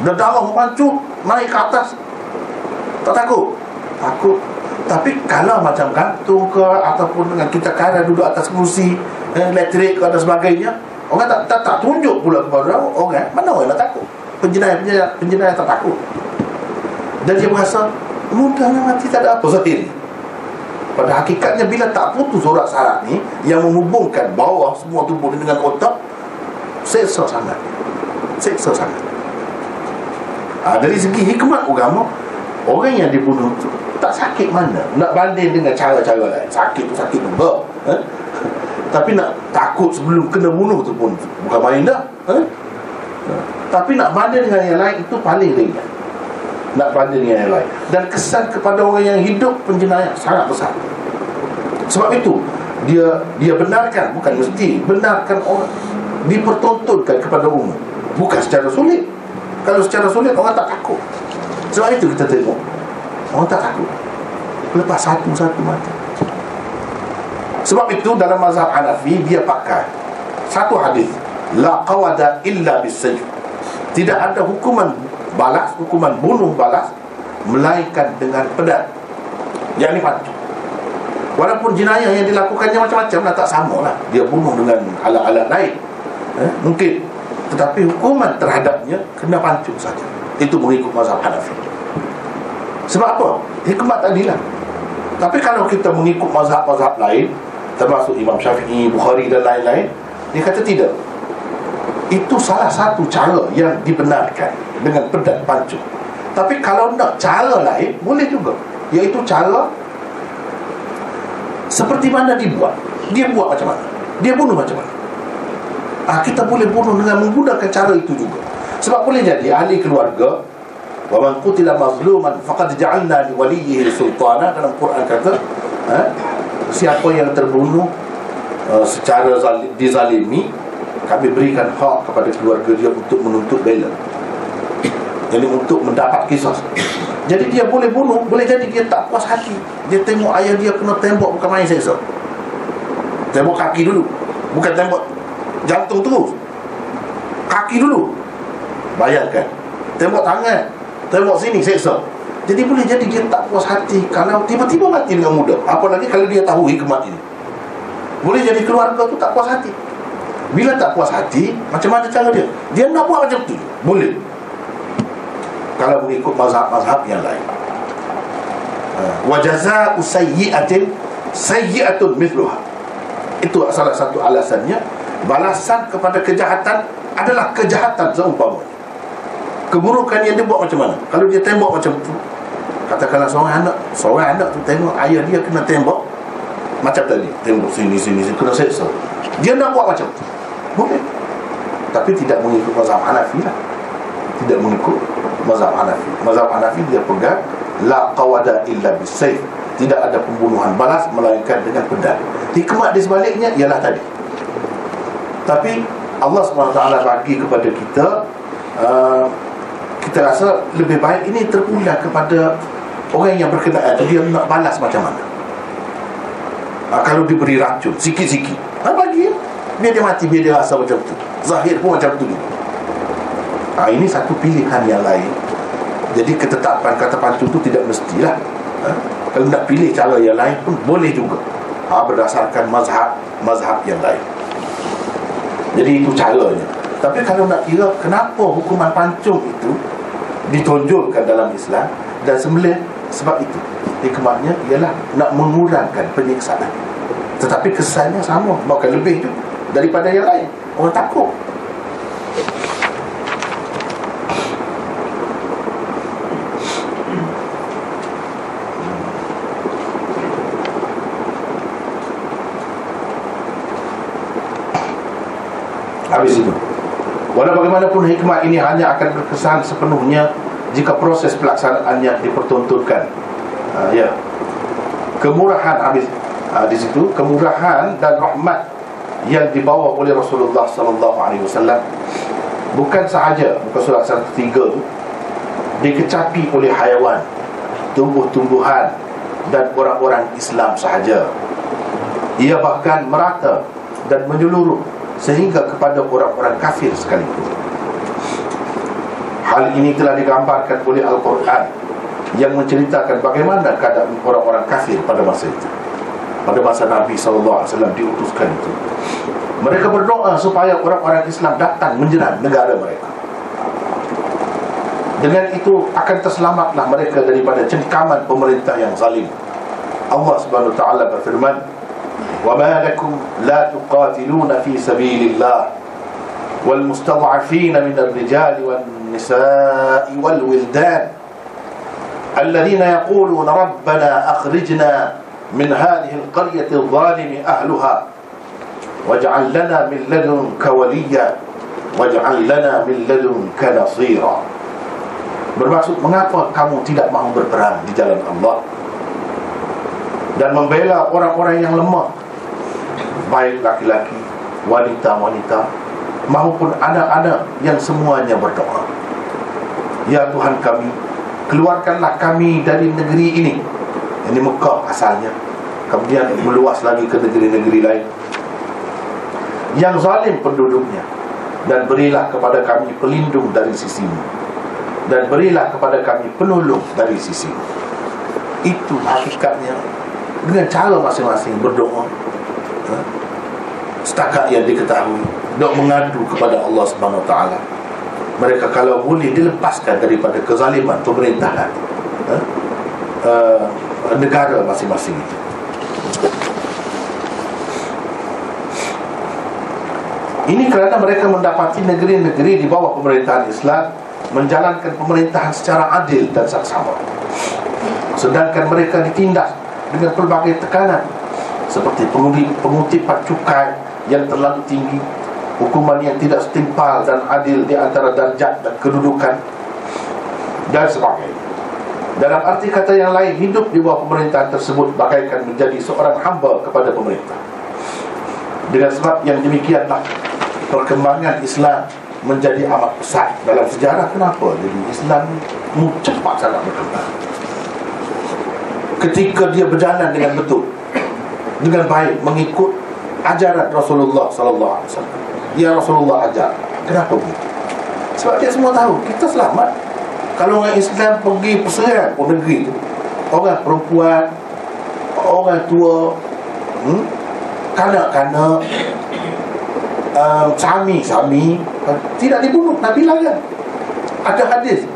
Dah darah pancut naik ke atas, tak takut? Takut. Tapi kalau macam gantung ke, ataupun dengan kita kara duduk atas kursi elektrik ke dan sebagainya, orang tak tunjuk pula kepada orang, mana orang nak takut? Penjenayah tak takut. Dan dia merasa mudahnya mati, tak ada apa zahir. Pada hakikatnya bila tak putus urat saraf ni yang menghubungkan bawah semua tubuh dengan otak, seksa sangat. Dari segi hikmat agama, orang yang dibunuh tu tak sakit mana. Nak banding dengan cara-cara lain, sakit tu sakit juga, tapi nak takut sebelum kena bunuh tu pun bukan main dah, Tapi nak banding dengan yang lain, itu paling ringan. Nak banding dengan yang lain. Dan kesan kepada orang yang hidup penjenayah sangat besar. Sebab itu dia benarkan, bukan mesti benarkan orang dipertontonkan kepada umum, bukan secara sulit. Kalau secara sulit orang tak takut. Sebab itu kita tengok orang tak takut, lepas satu-satu mati. Sebab itu dalam mazhab Hanafi dia pakai satu hadis, la qawada illa bisayf. Tidak ada hukuman balas, hukuman bunuh balas melainkan dengan pedang, yakni pancung. Walaupun jenayah yang dilakukannya macam-macam lah, tak sama lah, dia bunuh dengan alat-alat lain, mungkin, tetapi hukuman terhadapnya kena pancung saja. Itu mengikut mazhab Hanafi. Sebab apa? Hikmat tadi lah. Tapi kalau kita mengikut mazhab-mazhab lain, termasuk Imam Syafi'i, Bukhari dan lain-lain, dia kata tidak. Itu salah satu cara yang dibenarkan, dengan pedang pancung. Tapi kalau nak cara lain, boleh juga, iaitu cara seperti mana dibuat. Dia buat macam mana, dia bunuh macam mana. Kita boleh bunuh dengan menggunakan cara itu juga. Sebab boleh jadi ahli keluarga, wa man qutila mazluman faqad ja'alna li waliyhi sultana, dalam Quran kata, siapa yang terbunuh secara dizalimi, kami berikan hak kepada keluarga dia untuk menuntut bela, jadi untuk mendapat kisah. Jadi dia boleh bunuh, boleh jadi dia tak puas hati, dia tengok ayah dia kena tembak, bukan main seksa. Tembak kaki dulu, bukan tembak jantung terus, kaki dulu. Bayangkan, tembak tangan, tembak sini, seksa. Jadi boleh jadi dia tak puas hati kalau tiba-tiba mati dengan mudah. Apalagi kalau dia tahu hikmat ini. Boleh jadi keluarga tu tak puas hati. Bila tak puas hati, macam mana cara dia? Dia nak buat macam tu, boleh, kalau mengikut mazhab-mazhab yang lain. Wa jazaa'u sayyi'atin sayyi'atun mithluha. Itu salah satu alasannya, balasan kepada kejahatan adalah kejahatan seumpamanya. Keburukan yang dia buat macam mana? Kalau dia tembak macam tu, katakanlah seorang anak tu tengok ayah dia kena tembak macam tadi, tembak sini kena seksa, dia nak buat macam tu, boleh. Tapi tidak mengikut mazhab Hanafi lah. Tidak mengikut mazhab Hanafi. Mazhab Hanafi dia pegang la qawada illa bisayf, tidak ada pembunuhan balas melainkan dengan pedang. Hikmat di sebaliknya ialah tadi. Tapi Allah SWT bagi kepada kita, kita rasa lebih baik ini terpulang kepada orang yang berkenaan, dia nak balas macam mana. Kalau diberi racun sikit-sikit, bagi biar dia mati, biar dia rasa macam tu, zahir pun macam tu juga. Ini satu pilihan yang lain. Jadi ketetapan kata pancung tu tidak mestilah. Kalau nak pilih cara yang lain pun boleh juga, berdasarkan mazhab yang lain. Jadi itu caranya. Tapi kalau nak kira kenapa hukuman pancung itu ditonjolkan dalam Islam dan sembelih, sebab itu hikmatnya ialah nak mengurangkan penyiksaan. Tetapi kesannya sama, bahkan lebih juga daripada yang lain. Orang takut. Habis itu, walau bagaimanapun hikmah ini hanya akan berkesan sepenuhnya jika proses pelaksanaannya dipertontonkan. Kemurahan habis di situ, kemurahan dan rahmat yang dibawa oleh Rasulullah SAW bukan sahaja muka surat 103 tu dikecapi oleh haiwan, tumbuh-tumbuhan dan orang-orang Islam sahaja. Ia bahkan merata dan menyeluruh sehingga kepada orang-orang kafir sekalipun. Hal ini telah digambarkan oleh Al-Quran yang menceritakan bagaimana keadaan orang-orang kafir pada masa itu, pada masa Nabi SAW diutuskan itu. Mereka berdoa supaya orang-orang Islam datang menyerang negara mereka. Dengan itu akan terselamatlah mereka daripada cengkaman pemerintah yang zalim. Allah Subhanahu wa taala berfirman, "Wa ma lakum la tuqatiluna fi sabilillah wal mustad'afina min ar-rijali wan nisa'i wal wildan alladhina yaquluna rabbana akhrijna min hadhihi al-qaryati adh-dhalimi ahluha waj'al lana min ladunka waliyya waj'al lana min ladunka nasira." Bermaksud, mengapa kamu tidak mahu berperang di jalan Allah dan membela orang-orang yang lemah, baik laki-laki, wanita-wanita maupun anak-anak yang semuanya berdoa, "Ya Tuhan kami, keluarkanlah kami dari negeri ini." Ini Mekah asalnya, kemudian meluas lagi ke negeri-negeri lain yang zalim penduduknya, dan berilah kepada kami pelindung dari sisimu, dan berilah kepada kami penolong dari sisi. Itu hakikatnya, dengan cara masing-masing berdoa, setakat yang diketahui, doa mengadu kepada Allah Subhanahu Wa Taala. Mereka kalau boleh dilepaskan daripada kezaliman pemerintahan negara masing-masing itu. Ini kerana mereka mendapati negeri-negeri di bawah pemerintahan Islam menjalankan pemerintahan secara adil dan saksama, sedangkan mereka ditindas dengan pelbagai tekanan seperti pengutipan cukai yang terlalu tinggi, hukuman yang tidak setimpal dan adil di antara darjat dan kedudukan, dan sebagainya. Dalam arti kata yang lain, hidup di bawah pemerintahan tersebut bagaikan menjadi seorang hamba kepada pemerintah. Dengan sebab yang demikianlah perkembangan Islam menjadi amat pesat dalam sejarah. Kenapa? Jadi Islam cepat sangat berkembang ketika dia berjalan dengan betul, dengan baik, mengikut ajaran Rasulullah sallallahu alaihi wasallam. Ya Rasulullah ajar. Kenapa begitu? Sebab dia semua tahu kita selamat kalau orang Islam pergi perserang pun negeri itu, orang perempuan, orang tua, kanak-kanak, sami-sami tidak dibunuh. Nabi larang. Ada hadis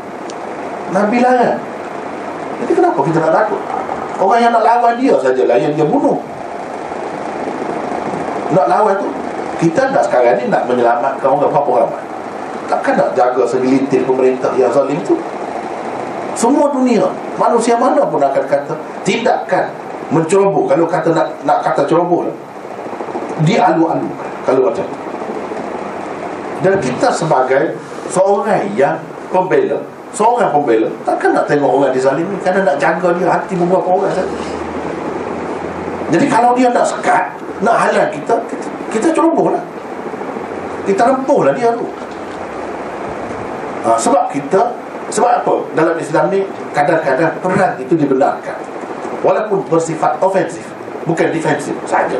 Nabi larang. Jadi kenapa kita nak takut? Orang yang nak lawan dia sajalah yang dia bunuh. Nak lawan tu, kita nak sekarang ni nak menyelamatkan orang berapa ramai. Takkan nak jaga segelintir pemerintah yang zalim tu? Semua dunia, manusia mana pun akan kata tindakan menceroboh. Kalau kata nak kata ceroboh, dialu-alukan kalau macam tu. Dan kita sebagai seorang yang pembela, seorang pembela, takkan nak tengok orang dizalimi, kerana nak jaga dia hati beberapa orang saja. Jadi kalau dia nak sekat, nak halang kita ceroboh lah, kita rempuh lah dia tu. Sebab apa? Dalam Islam ni kadang-kadang perang itu dibenarkan, walaupun bersifat ofensif, bukan defensif saja.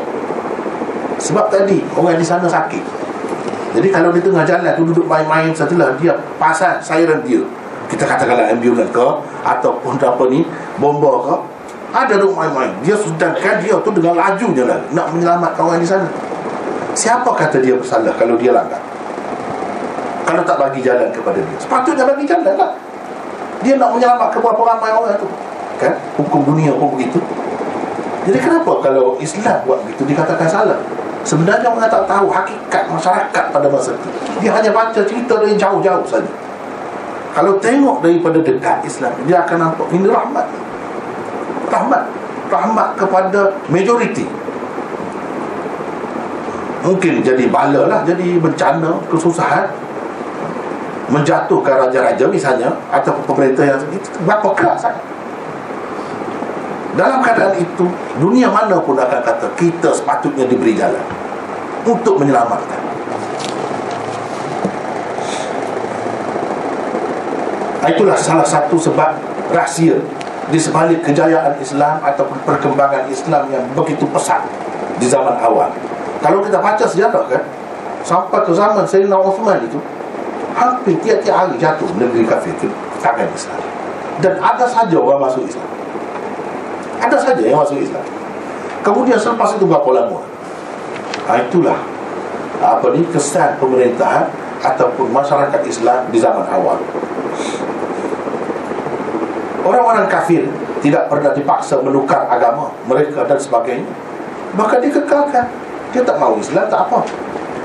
Sebab tadi orang di sana sakit. Jadi kalau di tengah jalan tu duduk main-main, setelah dia pasang siren dia, kita katakanlah ambulans ke ataupun apa ni, bomba ke, ada duduk main-main, dia sedangkan dia tu dengan lajunya lah nak menyelamatkan orang di sana. Siapa kata dia bersalah kalau dia langgar? Kalau tak bagi jalan kepada dia, sepatutnya bagi jalan lah. Dia nak menyelamatkan berapa ramai orang tu, kan? Hukum dunia pun begitu. Jadi kenapa kalau Islam buat begitu dikatakan salah? Sebenarnya orang tak tahu hakikat masyarakat pada masa itu. Dia hanya baca cerita dari jauh-jauh saja. Kalau tengok daripada dekat Islam, dia akan nampak ini rahmat. Rahmat kepada majoriti. Mungkin jadi bala lah, jadi bencana, kesusahan, menjatuhkan raja-raja misalnya, atau pemerintah yang itu berapa keras sangat. Dalam keadaan itu, dunia mana pun akan kata kita sepatutnya diberi jalan untuk menyelamatkan. Itulah salah satu sebab rahsia di sebalik kejayaan Islam ataupun perkembangan Islam yang begitu pesat di zaman awal. Kalau kita baca sejarah kan, sampai ke zaman Sayyidina Uthman itu, hampir tiap-tiap hari jatuh negeri kafir ke tangan Islam. Dan ada saja orang masuk Islam. Ada saja yang masuk Islam. Kemudian selepas itu berapa lama? Itulah kesan pemerintahan ataupun masyarakat Islam di zaman awal. Orang-orang kafir tidak pernah dipaksa menukar agama mereka dan sebagainya. Maka dikekalkan. Dia tak mahu Islam, tak apa,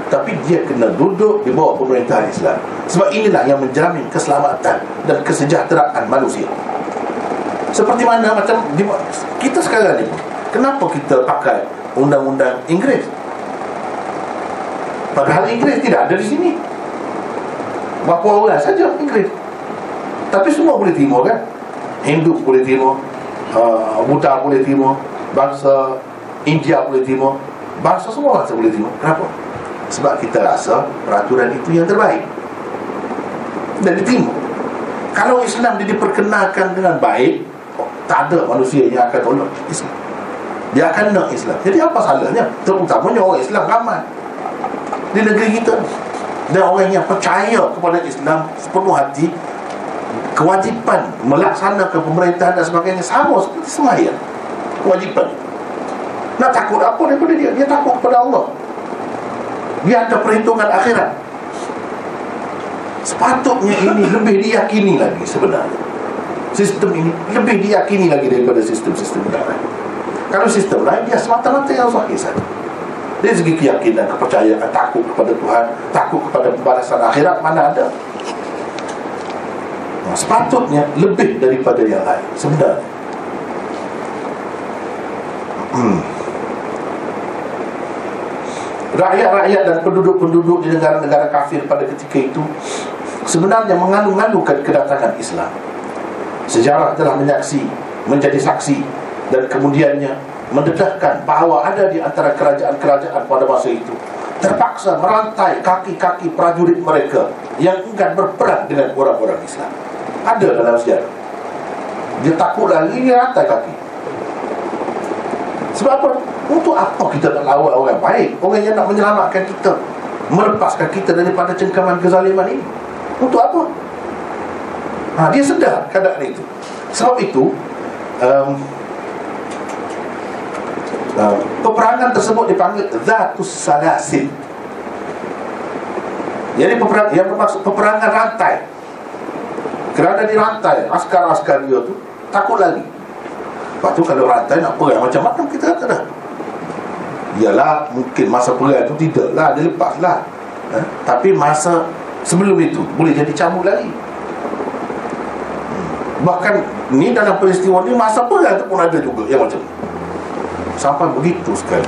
tapi dia kena duduk di bawah pemerintahan Islam. Sebab inilah yang menjamin keselamatan dan kesejahteraan manusia. Seperti mana macam kita sekarang ni, kenapa kita pakai undang-undang Inggeris? Padahal Inggeris tidak ada di sini. Berapa orang saja Inggeris, tapi semua boleh terima kan? Hindu boleh terima, Buddha boleh terima, bangsa India boleh terima, bangsa semua bangsa boleh terima. Kenapa? Sebab kita rasa peraturan itu yang terbaik dan diterima. Kalau Islam diperkenalkan dengan baik, tak ada manusia yang akan tolak Islam. Dia akan nak Islam. Jadi apa salahnya? Terutamanya orang Islam ramai di negeri kita, dan orang yang percaya kepada Islam sepenuh hati, kewajipan melaksanakan pemerintahan dan sebagainya sama seperti sembahyang. Kewajipan. Nak takut apa daripada dia? Dia takut kepada Allah. Dia ada perhitungan akhirat. Sepatutnya ini lebih diyakini lagi sebenarnya. Sistem ini lebih diyakini lagi daripada sistem-sistem lain. Kalau sistem lain dia semata-mata yang sahih saja. Dari segi keyakinan, kepercayaan, takut kepada Tuhan, takut kepada pembalasan akhirat, mana ada. Sepatutnya lebih daripada yang lain sebenarnya. Rakyat-rakyat dan penduduk-penduduk di negara-negara kafir pada ketika itu sebenarnya mengalu-alukan kedatangan Islam. Sejarah telah menjadi saksi, dan kemudiannya mendedahkan bahawa ada di antara kerajaan-kerajaan pada masa itu terpaksa merantai kaki-kaki prajurit mereka yang enggan berperang dengan orang-orang Islam. Ada dalam sejarah. Dia takut lagi, dia rantai kaki. Sebab apa? Untuk apa kita nak lawan orang baik, orang yang nak menyelamatkan kita, melepaskan kita daripada cengkaman kezaliman ini? Untuk apa? Dia sedar keadaan itu. Sebab itu peperangan tersebut dipanggil Zatus Salasil. Jadi yang bermaksud peperangan rantai. Kerana dirantai, askar-askar dia tu takut lagi. Lepas tu kalau rantai nak perang macam mana kita kata dah? Yalah, mungkin masa perang tu tidaklah, dia lepaslah. Tapi masa sebelum itu boleh jadi camuk lagi. Bahkan ni dalam peristiwa ni masa perang tu pun ada juga yang macam ni. Sampai begitu sekali.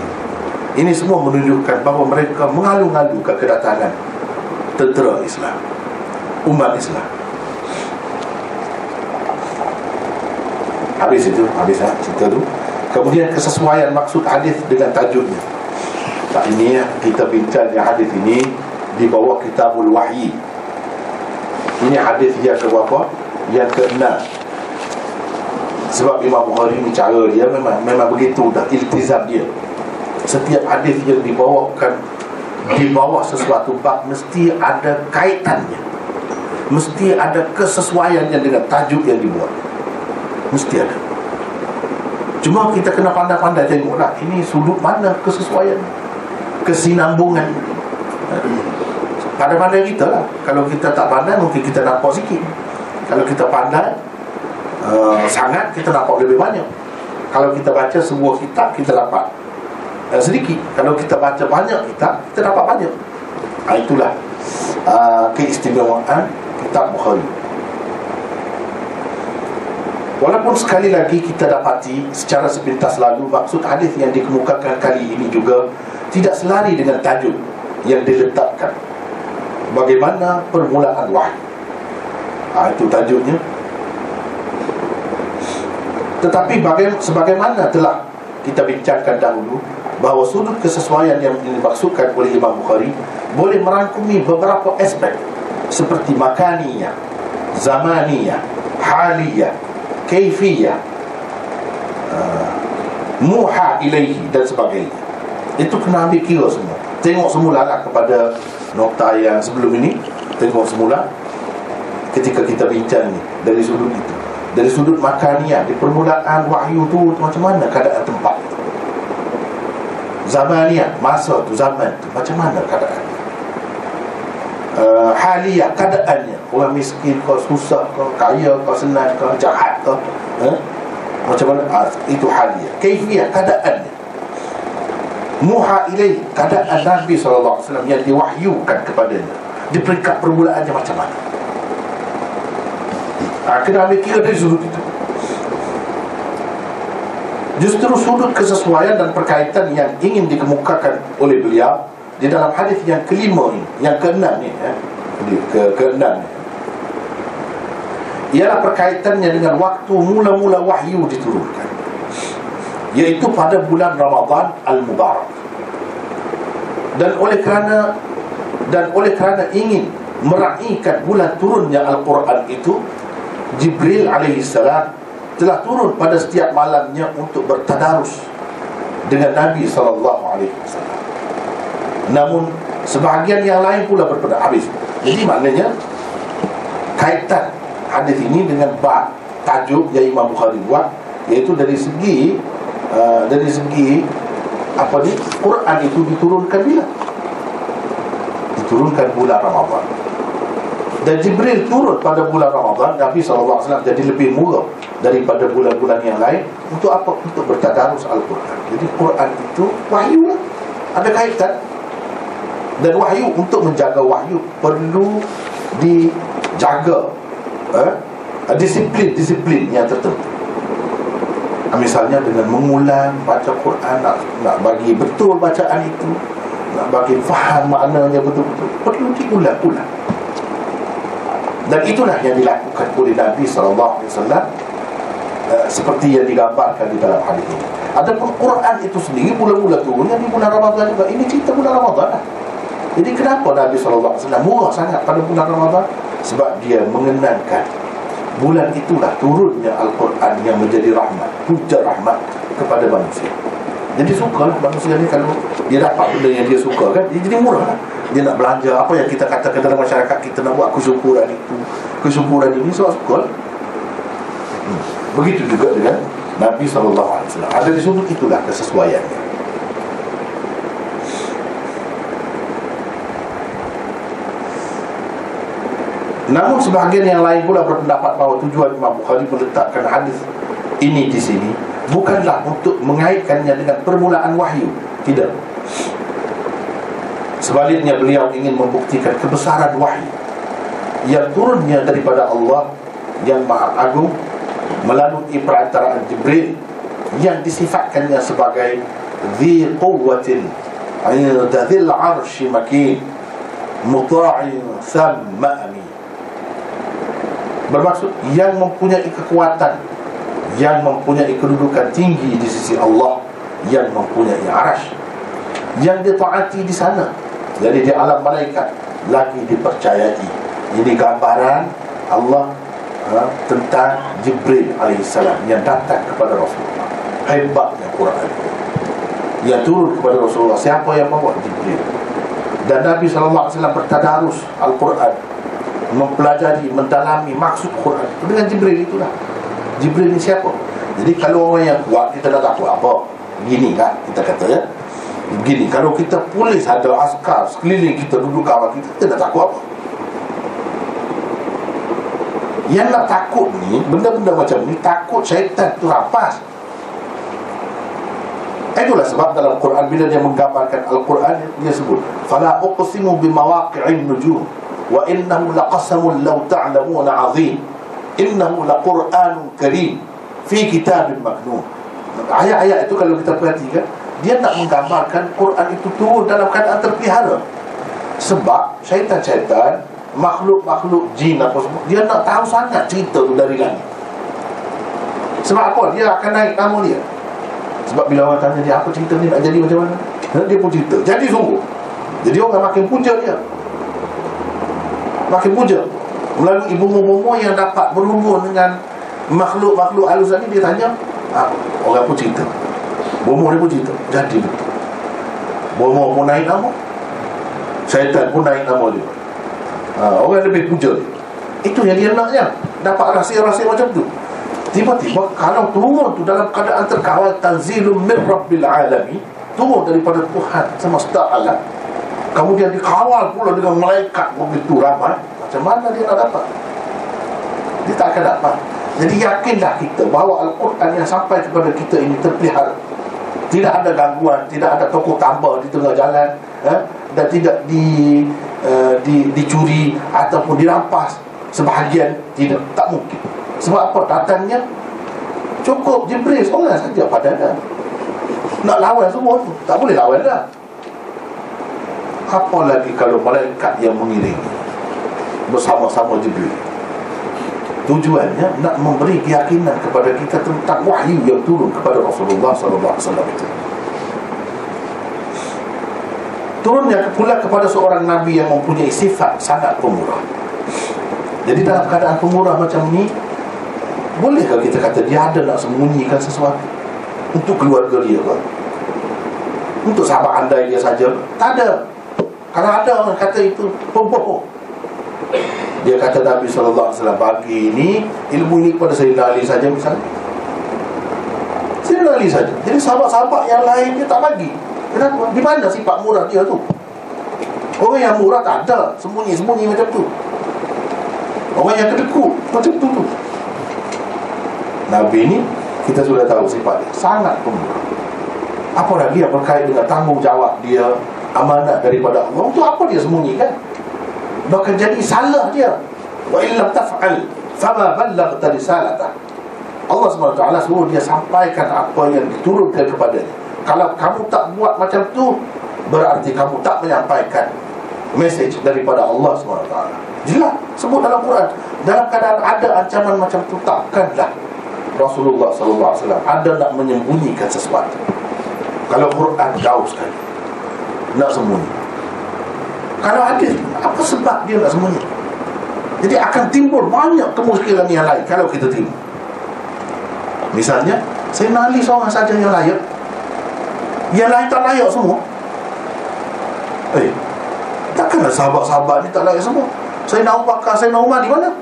Ini semua menunjukkan bahawa mereka mengalu-alukan kedatangan tentera Islam, umat Islam. Habis cerita tu. Kemudian kesesuaian maksud hadis dengan tajuknya. Ini kita bincang yang hadis ini di bawah Kitabul Wahyi. Ini hadis yang ke-berapa? Yang ke-6. Sebab Imam Bukhari ni cara dia memang begitu dah, iltizam dia. Setiap hadis yang dibawakan di bawah sesuatu bab mesti ada kaitannya, mesti ada kesesuaiannya dengan tajuk yang dibuat. Mesti ada. Cuma kita kena pandai-pandai tengoklah ini sudut mana kesesuaian, kesinambungan. Pandai-pandai kita lah. Kalau kita tak pandai mungkin kita nampak sikit. Kalau kita pandai sangat, kita nampak lebih banyak. Kalau kita baca sebuah kitab, kita dapat sedikit. Kalau kita baca banyak kitab, kita dapat banyak. Itulah keistimewaan kitab Bukhari. Walaupun sekali lagi kita dapati secara sepintas lalu maksud hadis yang dikemukakan kali ini juga tidak selari dengan tajuk yang diletakkan. Bagaimana permulaan wahyu. Itu tajuknya. Tetapi sebagaimana telah kita bincangkan dahulu, bahawa sudut kesesuaian yang dimaksudkan oleh Imam Bukhari boleh merangkumi beberapa aspek seperti makaniyah, zamaniyah, haliyah, kaifiyah, muha ilaihi dan sebagainya. Itu kena ambil kira semua. Tengok semula lah kepada nota yang sebelum ini. tengok semula ketika kita bincang ni dari sudut itu, dari sudut makaniah, di permulaan wahyu tu macam mana keadaan tempat itu, zamaniah, masa tu, zaman tu macam mana keadaan, haliyah, keadaannya, orang miskin ke, susah ke, kaya ke, senang ke, jahat ke, macam mana, itu haliyah. Kaifiyah, keadaannya. Muha ilaih, keadaan Nabi SAW yang diwahyukan kepadanya di peringkat permulaannya macam mana. Kena ambil kira dari sudut itu. Justru sudut kesesuaian dan perkaitan yang ingin dikemukakan oleh beliau di dalam hadis yang kelima ini, yang keenam ni, keenam ni, ialah perkaitannya dengan waktu mula-mula wahyu diturunkan, iaitu pada bulan Ramadan Al-Mubarak. Dan oleh kerana ingin meraihkan bulan turunnya Al-Quran itu, Jibril alaihissalam telah turun pada setiap malamnya untuk bertadarus dengan Nabi SAW. Namun sebahagian yang lain pula berpendapat habis. Jadi maknanya kaitan hadis ini dengan bab tajuk yang Imam Bukhari buat, iaitu dari segi apa ni, Quran itu diturunkan bila? Diturunkan bulan Ramadan. Dan Jibril turun pada bulan Ramadan. Nabi SAW jadi lebih murah daripada bulan-bulan yang lain. Untuk apa? Untuk bertadarus Al-Quran. Jadi Quran itu wahyu lah, ada kaitan. Dan wahyu, untuk menjaga wahyu perlu dijaga disiplin yang tertentu. Misalnya dengan mengulang baca Quran, nak bagi betul bacaan itu, nak bagi faham maknanya betul-betul, perlu diulang-ulang. Dan itulah yang dilakukan oleh Nabi SAW, seperti yang digambarkan di dalam hadis ini. Adapun Quran itu sendiri mula-mula turunnya di bulan Ramadan juga. Ini cerita bulan Ramadan lah. Jadi kenapa Nabi SAW murah sangat pada bulan Ramadan? Sebab dia mengenangkan bulan itulah turunnya Al-Quran yang menjadi rahmat, hujah rahmat kepada manusia. Jadi suka lah manusia ni, kalau dia dapat benda yang dia suka kan, dia jadi murah lah. Dia nak belanja apa yang kita katakan dalam masyarakat kita, nak buat kesyukuran itu, kesyukuran ini, sebab suka lah. Begitu juga dengan Nabi SAW. Ada di sudut itulah kesesuaiannya. Namun sebahagian yang lain pula berpendapat bahawa tujuan Imam Bukhari meletakkan hadis ini di sini bukanlah untuk mengaitkannya dengan permulaan wahyu. Tidak. Sebaliknya beliau ingin membuktikan kebesaran wahyu yang turunnya daripada Allah yang Maha Agung melalui perantaraan Jibril yang disifatkannya sebagai dhi quwwatin 'inda dhil 'arsy makin muta'in thamma amin. Bermaksud yang mempunyai kekuatan, yang mempunyai kedudukan tinggi di sisi Allah, yang mempunyai arasy, yang ditaati di sana, jadi di alam malaikat, lagi dipercayai. Ini gambaran Allah tentang Jibril alaihissalam yang datang kepada Rasulullah. Hebatnya Quran yang turun kepada Rasulullah. Siapa yang bawa? Jibril. Dan Nabi SAW bertadarus Al-Quran, mempelajari, mendalami maksud Quran itu dengan Jibril itulah. Jibril ni siapa? Jadi kalau orang yang kuat, kita dah takut apa? Begini kan kita kata ya, begini. Kalau kita polis, ada askar sekeliling kita, duduk kawal kita dah takut apa? Yang nak takut ni, benda-benda macam ni, takut syaitan tu rampas. Itulah sebab dalam Quran bila dia menggambarkan Al-Quran, dia sebut fala uqsimu bimawaqi'in nujum wa innahu laqasamun law ta'lamuna 'azim innahu laqur'anun karim fi kitabin maknun. Ayat-ayat itu kalau kita perhatikan, dia nak menggambarkan Quran itu turun dalam keadaan terpelihara. Sebab syaitan-syaitan, makhluk-makhluk jin apa semua, dia nak tahu sangat cerita tu dari langit. Sebab apa? Dia akan naik nama dia. Sebab bila orang tanya dia, apa cerita ni nak jadi macam mana, dia pun cerita, jadi sungguh. Jadi orang makin puja dia, makin puja. Melalui bomo-bomo yang dapat berhubung dengan makhluk-makhluk halus ni, dia tanya, orang pun cerita, bomo dia pun cerita, jadi betul. Bomo pun naik nama, syaitan pun naik nama dia. Orang lebih puja dia. Itu yang dia naknya, dapat rahsia-rahsia macam tu. Tiba-tiba kalau turun tu dalam keadaan terkawal, tanzilun min rabbil alamin, turun daripada Tuhan semesta alam, kemudian dikawal pula dengan malaikat begitu ramai, macam mana dia nak dapat? Dia tak akan dapat. Jadi yakinlah kita bahawa Al-Quran yang sampai kepada kita ini terpelihara, tidak ada gangguan, tidak ada tokoh tambah di tengah jalan, dan tidak dicuri ataupun dirampas sebahagian. Tidak, tak mungkin. Sebab apa? Datangnya cukup Jibril seorang saja padanya. Nak lawan semua tu, tak boleh lawan dah. Apalagi kalau malaikat yang mengiringi bersama-sama Jibril. Tujuannya nak memberi keyakinan kepada kita tentang wahyu yang turun kepada Rasulullah SAW itu. Turunnya pula kepada seorang Nabi yang mempunyai sifat sangat pemurah. Jadi dalam keadaan pemurah macam ni, bolehkah kita kata dia ada nak sembunyikan sesuatu untuk keluarga dia kan? Untuk sahabat andai dia saja? Tak ada. Kalau ada orang kata itu pembohong. Dia kata Nabi SAW bagi ini, ilmu ini kepada Sayyidina Ali saja misalnya. Sayyidina Ali saja. Jadi sahabat-sahabat yang lain dia tak bagi. Kenapa? Di mana sifat murah dia tu? Orang yang murah tak ada sembunyi-sembunyi macam tu. Orang yang kedekut macam tu. Nabi ni kita sudah tahu sifat dia sangat pemurah. Apa lagi yang berkait dengan tanggungjawab dia, amanat daripada Allah, tu apa dia sembunyikan? Bahkan jadi salah dia. Wa illam taf'al fama ballaghta risalatah. Allah SWT suruh dia sampaikan apa yang diturunkan kepadanya. Kalau kamu tak buat macam tu, berarti kamu tak menyampaikan mesej daripada Allah SWT. Jelas sebut dalam Quran. Dalam keadaan ada ancaman macam tu, takkanlah Rasulullah SAW ada nak menyembunyikan sesuatu. Kalau Quran jauh sekali nak sembunyi. Kalau hadis, apa sebab dia nak sembunyi? Jadi akan timbul banyak kemusyrikan yang lain kalau kita timbul. Misalnya Sayyidina Ali seorang saja yang layak, yang lain tak layak semua. Takkanlah sahabat-sahabat ni tak layak semua? Sayyidina Abu Bakar, Sayyidina Umar di mana?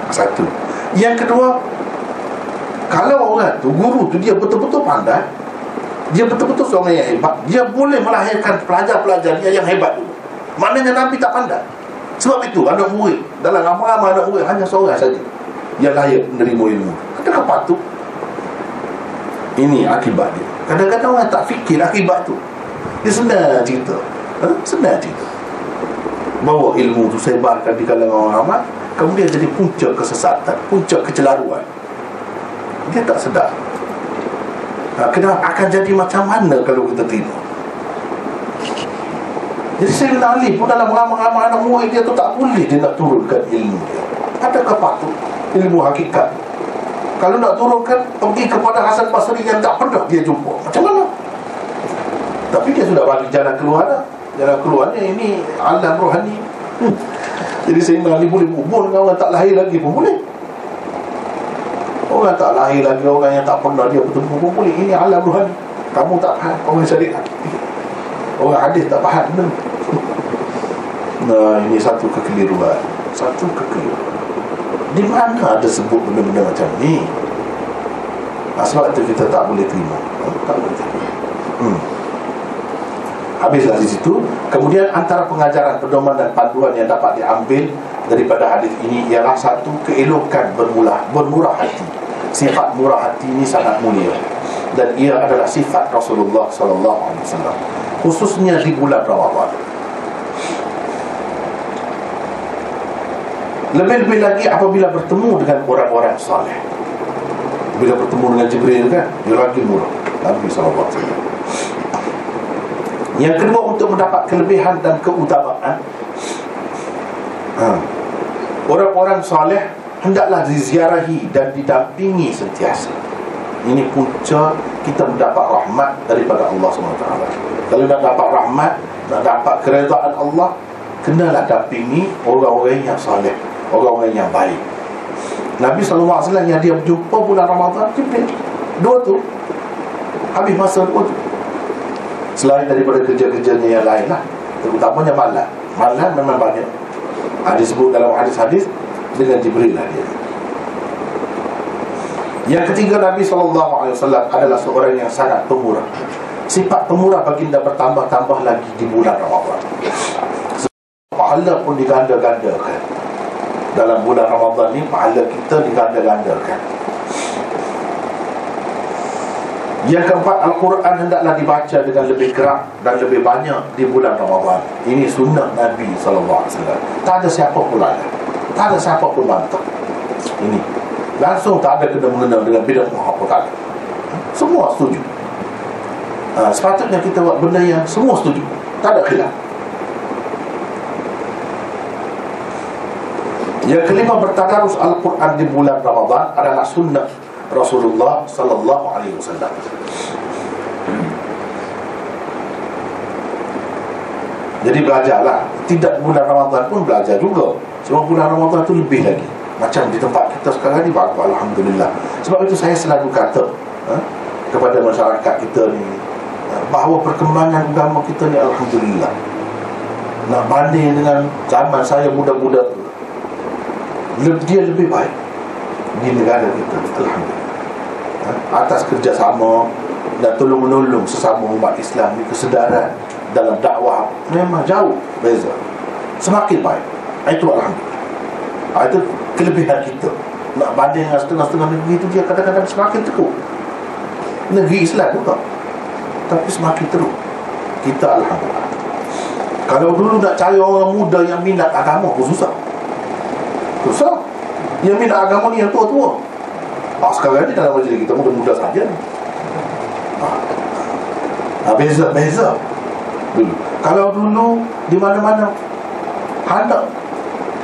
Satu. Yang kedua, kalau orang tu, guru tu dia betul-betul pandai, dia betul-betul seorang yang hebat, dia boleh melahirkan pelajar-pelajar yang hebat dulu. Maknanya Nabi tak pandai. Sebab itu anak murid, dalam ramai-ramai anak murid, hanya seorang saja yang layak menerima ilmu. Adakah patut? Ini akibat dia. Kadang-kadang orang tak fikir akibat tu. Dia senang cerita, senang cerita bahawa ilmu tu sebarkan di kalangan orang ramai, kemudian jadi punca kesesatan, punca kecelaruan. Dia tak sedar. Kenapa akan jadi macam mana kalau kita tidur? Jadi Sayyidina Ali pun dalam ramai-ramai anak murid dia tu tak boleh dia nak turunkan ilmu dia. Adakah patut ilmu hakikat? Kalau nak turunkan, pergi kepada Hasan Basri yang tak pernah dia jumpa. Macam mana? Tapi dia sudah bagi jalan keluar dah. Jalan keluarnya ini alam rohani. Jadi Sayyidina Ali boleh berhubung dengan orang tak lahir lagi pun boleh. Orang tak lahir lagi, orang yang tak pernah dia bertemu pun boleh. Ini alam rohani. Kamu tak faham, orang syariat, orang hadis tak faham. Nah, ini satu kekeliruan. Satu kekeliruan. Di mana ada sebut benda-benda macam ni? Sebab itu kita tak boleh terima. Tak boleh terima. Habislah di situ. Kemudian antara pengajaran, pedoman dan panduan yang dapat diambil daripada hadis ini ialah satu, keelokan bermurah hati. Sifat murah hati ini sangat mulia dan ia adalah sifat Rasulullah SAW, khususnya di bulan Ramadan. Lebih-lebih lagi apabila bertemu dengan orang-orang saleh. Bila bertemu dengan Jibril kan, dia lagi murah. Nabi SAW. Yang kedua, untuk mendapat kelebihan dan keutamaan, orang-orang saleh hendaklah diziarahi dan didampingi sentiasa. Ini punca kita mendapat rahmat daripada Allah SWT. Kalau nak dapat rahmat, nak dapat keredaan Allah, kenalah dampingi orang-orang yang saleh, orang-orang yang baik. Nabi SAW yang dia berjumpa bulan Ramadan, dua tu habis masa dua tu. Selain daripada kerja-kerjanya yang lain lah, terutamanya malam. Malam memang banyak. Disebut dalam hadis-hadis dengan Jibril lah dia. Yang ketiga, Nabi SAW adalah seorang yang sangat pemurah. Sifat pemurah baginda bertambah-tambah lagi di bulan Ramadan. Pahala pun diganda-gandakan. Dalam bulan Ramadan ni pahala kita diganda-gandakan. Yang keempat, Al-Quran hendaklah dibaca dengan lebih kerap dan lebih banyak di bulan Ramadan. Ini sunnah Nabi SAW. Tak ada siapa pun lain, tak ada siapa pun bantah. Ini langsung tak ada kena-mengena dengan bid'ah apa tak ada. Semua setuju. Sepatutnya kita buat benda yang semua setuju, tak ada khilaf. Yang kelima, bertadarus Al-Quran di bulan Ramadan adalah sunnah Rasulullah sallallahu alaihi wasallam. Jadi belajarlah. Tidak bulan Ramadan pun belajar juga. Sebab bulan Ramadan tu lebih lagi. Macam di tempat kita sekarang ni, bagus, alhamdulillah. Sebab itu saya selalu kata kepada masyarakat kita ni, bahawa perkembangan agama kita ni alhamdulillah. Nak banding dengan zaman saya muda-muda tu, dia lebih baik di negara kita, alhamdulillah. Atas kerjasama dan tolong-menolong sesama umat Islam ni, kesedaran dalam dakwah memang jauh beza, semakin baik. Itu alhamdulillah. Itu kelebihan kita. Nak banding dengan setengah-setengah negeri itu, dia kadang-kadang semakin teruk. Negeri Islam juga, tapi semakin teruk. Kita alhamdulillah. Kalau dulu nak cari orang muda yang minat agama pun susah. Susah. Yang minat agama ni yang tua-tua. Sekarang ni dalam majlis kita muda-muda saja. Beza dulu. Kalau dulu di mana-mana anak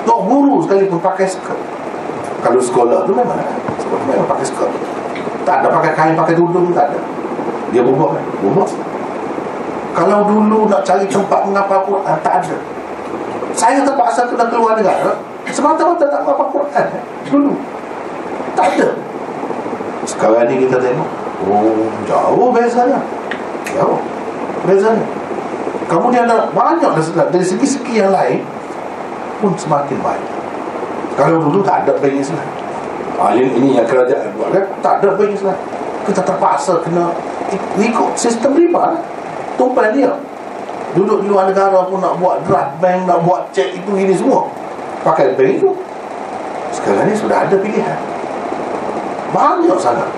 tok guru sekalipun pakai skirt. Kalau sekolah tu memang pakai skirt. Tak ada pakai kain, pakai tudung, tak ada. Dia berubah. Kalau dulu nak cari tempat menghafal Quran, tak ada. Saya terpaksa kena keluar negara semata-mata tak menghafal Quran. Dulu tak ada. Sekarang ni kita tengok, jauh bezanya. Jauh bezanya. Kemudian ada banyak dari segi-segi yang lain pun semakin baik. Kalau dulu tak ada bank Islam, ini yang kerajaan buat kan, tak ada bank Islam. Kita terpaksa kena ikut sistem riba, tumpai dia. Duduk di luar negara pun nak buat draft bank, nak buat cek itu ini semua pakai bank itu. Sekarang ni sudah ada pilihan, banyak sangat.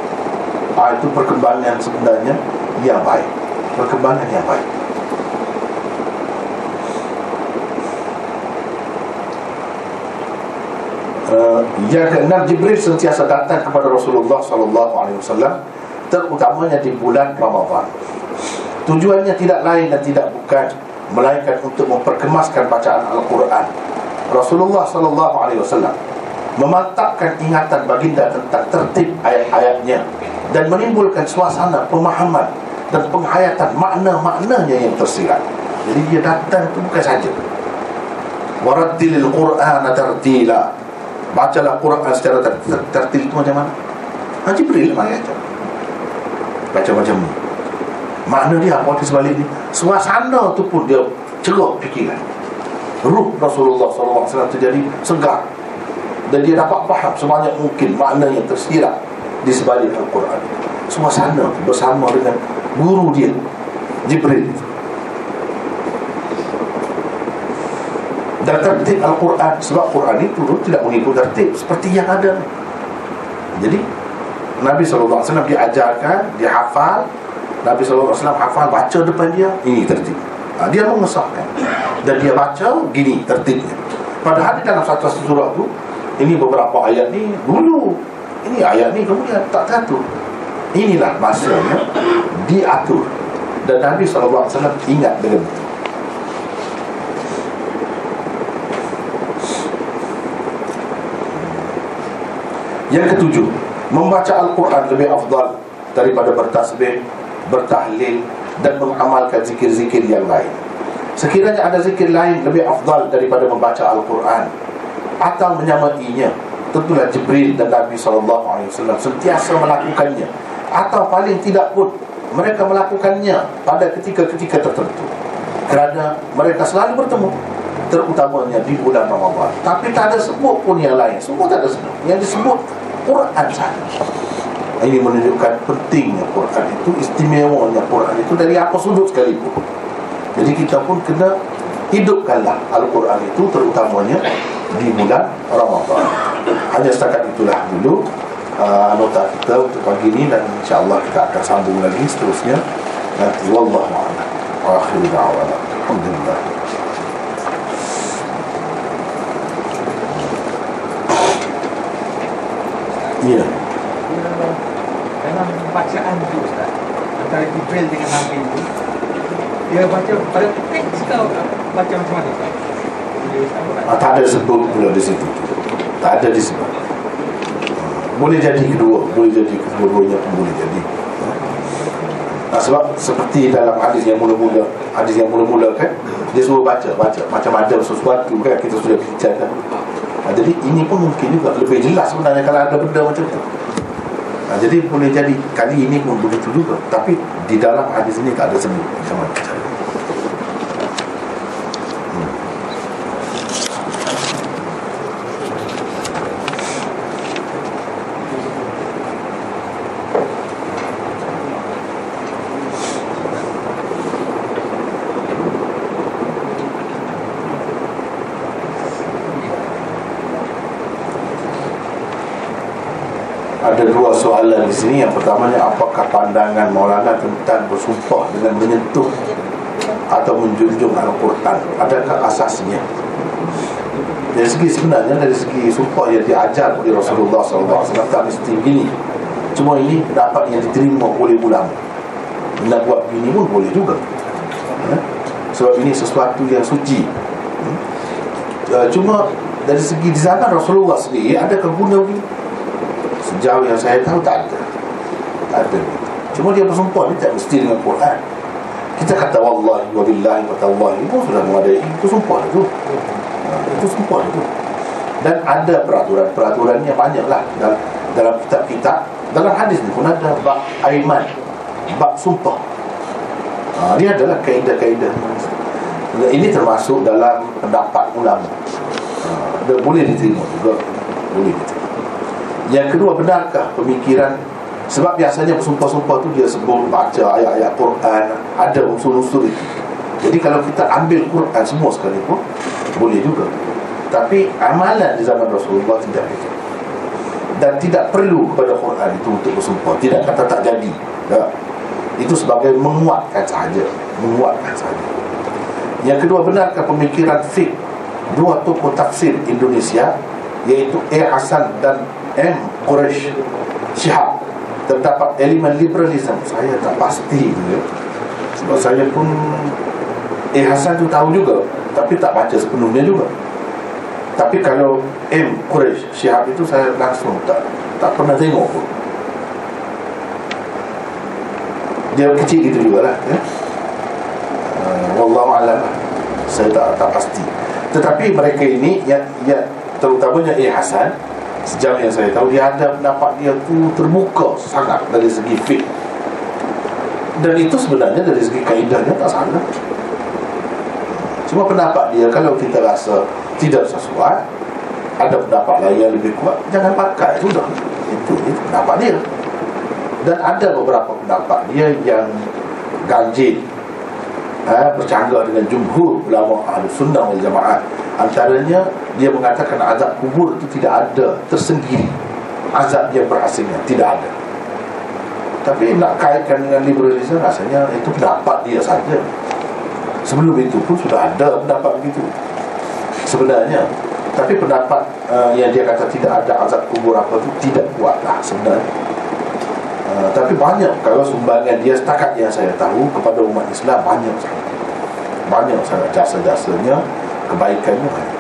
Itu perkembangan sebenarnya yang baik. Perkembangan yang baik. Yang keenam, Jibril sentiasa datang kepada Rasulullah SAW, terutamanya di bulan Ramadan. Tujuannya tidak lain dan tidak bukan melainkan untuk memperkemaskan bacaan Al-Quran. Rasulullah SAW memantapkan ingatan baginda tentang tertib ayat-ayatnya dan menimbulkan suasana pemahaman dan penghayatan makna-maknanya yang tersirat. Jadi dia datang itu bukan saja warattilil Qur'ana tartila, bacalah Quran secara tertil. Itu macam mana? Jibril mari baca macam ni. Makna dia apa di sebalik ni? Suasana tu pun dia cerah fikiran. Ruh Rasulullah SAW tu jadi segar, dan dia dapat faham sebanyak mungkin makna yang tersirat di sebalik Al-Quran. Suasana bersama dengan guru dia Jibril. Dan tertib Al-Quran, sebab Quran itu tidak mengikut tertib seperti yang ada. Jadi Nabi SAW diajarkan, dia hafal. Nabi SAW hafal, baca depan dia, ini tertib. Dia mengesahkan dan dia baca, gini tertibnya. Padahal di dalam satu surah tu, ini beberapa ayat ni dulu, ini ayat ni kemudian tak teratur. Inilah masanya diatur, dan Nabi SAW ingat dengan itu. Yang ketujuh, membaca Al-Quran lebih afdal daripada bertasbih, bertahlil dan mengamalkan zikir-zikir yang lain. Sekiranya ada zikir lain lebih afdal daripada membaca Al-Quran atau menyamainya, tentulah Jibril dan Nabi SAW sentiasa melakukannya, atau paling tidak pun mereka melakukannya pada ketika-ketika tertentu, kerana mereka selalu bertemu terutamanya di bulan Ramadan. Tapi tak ada sebut pun yang lain, semua tak ada sebut. Yang disebut Quran saja. Ini menunjukkan pentingnya Quran itu, istimewanya Quran itu dari apa sudut sekalipun. Jadi kita pun kena hidupkanlah Al-Quran itu, terutamanya di bulan Ramadan. Hanya setakat itulah dulu nota kita untuk pagi ini, dan insyaAllah kita akan sambung lagi seterusnya nanti. Wallahu a'lam. Akhir da'wana alhamdulillah. Ya, dalam bacaan itu Ustaz, antara Jibril dengan Nabi itu, dia baca pada teks kau baca macam mana Ustaz? tak ada sebut pula di situ. Tak ada disebut. Boleh jadi kedua, boleh jadi kedua-duanya pun boleh jadi. Sebab seperti dalam hadis yang mula-mula kan, dia suruh baca macam ada sesuatu kan, kita sudah bincangkan. Jadi ini pun mungkin juga lebih jelas sebenarnya kalau ada benda macam tu. Jadi boleh jadi kali ini pun begitu juga, tapi di dalam hadis ini tak ada sebut macam mana cara. Ada dua soalan di sini. Yang pertamanya, apakah pandangan Maulana tentang bersumpah dengan menyentuh atau menjunjung Al-Quran? Adakah asasnya? Dari segi sebenarnya, dari segi sumpah yang diajar oleh Rasulullah SAW tak mesti begini. Cuma ini pendapat yang diterima oleh ulama. Nak buat begini pun boleh juga, sebab ini sesuatu yang suci. Cuma dari segi di zaman Rasulullah sendiri, adakah guna begini? Sejauh yang saya tahu tak ada. Tak ada. Cuma dia bersumpah, dia tak mesti dengan Quran. Kita kata wallahi wa billahi wa tallahi, itu sudah memadai. Itu sumpah itu. Itu sumpah itu. Dan ada peraturannya banyaklah dalam kitab-kitab. Dalam hadis ni pun ada bab aiman, bab sumpah. Dia adalah kaedah-kaedah. Ini termasuk dalam pendapat ulama. Boleh diterima juga. Boleh diterima. Yang kedua, benarkah pemikiran? Sebab biasanya bersumpah-sumpah tu dia sebut baca ayat-ayat Quran, ada unsur-unsur itu. Jadi kalau kita ambil Quran semua sekali pun boleh juga. Tapi amalan di zaman Rasulullah tidak begitu. Dan tidak perlu kepada Quran itu untuk bersumpah. Tidak kata tak jadi. Tak. Itu sebagai menguatkan sahaja. Menguatkan sahaja. Yang kedua, benarkah pemikiran fiqh dua tokoh tafsir Indonesia, iaitu A. Hasan dan M. Quraish Shihab, terdapat elemen liberalisme? Saya tak pasti ya. Sebab saya pun A. Hasan tu tahu juga, tapi tak baca sepenuhnya juga. Tapi kalau M. Quraish Shihab itu saya langsung tak pernah tengok pun. Dia kecil gitu jugalah ya. Wallahu a'lam. Saya tak pasti. Tetapi mereka ini ya terutamanya A. Hasan, sejauh yang saya tahu, dia ada pendapat dia tu terbuka sangat dari segi fiqh. Dan itu sebenarnya dari segi kaedahnya tak salah. Cuma pendapat dia, kalau kita rasa tidak sesuai, ada pendapat lain yang lebih kuat, jangan pakai, sudah. Itu pendapat dia. Dan ada beberapa pendapat dia yang ganjil, bercanggah dengan jumhur ulama Ahlus Sunnah wal Jamaah. Antaranya, dia mengatakan azab kubur itu tidak ada tersendiri, azab yang berasingnya tidak ada. Tapi nak kaitkan dengan liberalisme, rasanya itu pendapat dia saja. Sebelum itu pun sudah ada pendapat begitu sebenarnya. Tapi pendapat yang dia kata tidak ada azab kubur apa itu tidak kuatlah sebenarnya. Tapi banyak, kalau sumbangan dia setakat yang saya tahu kepada umat Islam, banyak sangat jasa-jasanya, kebaikannya banyak.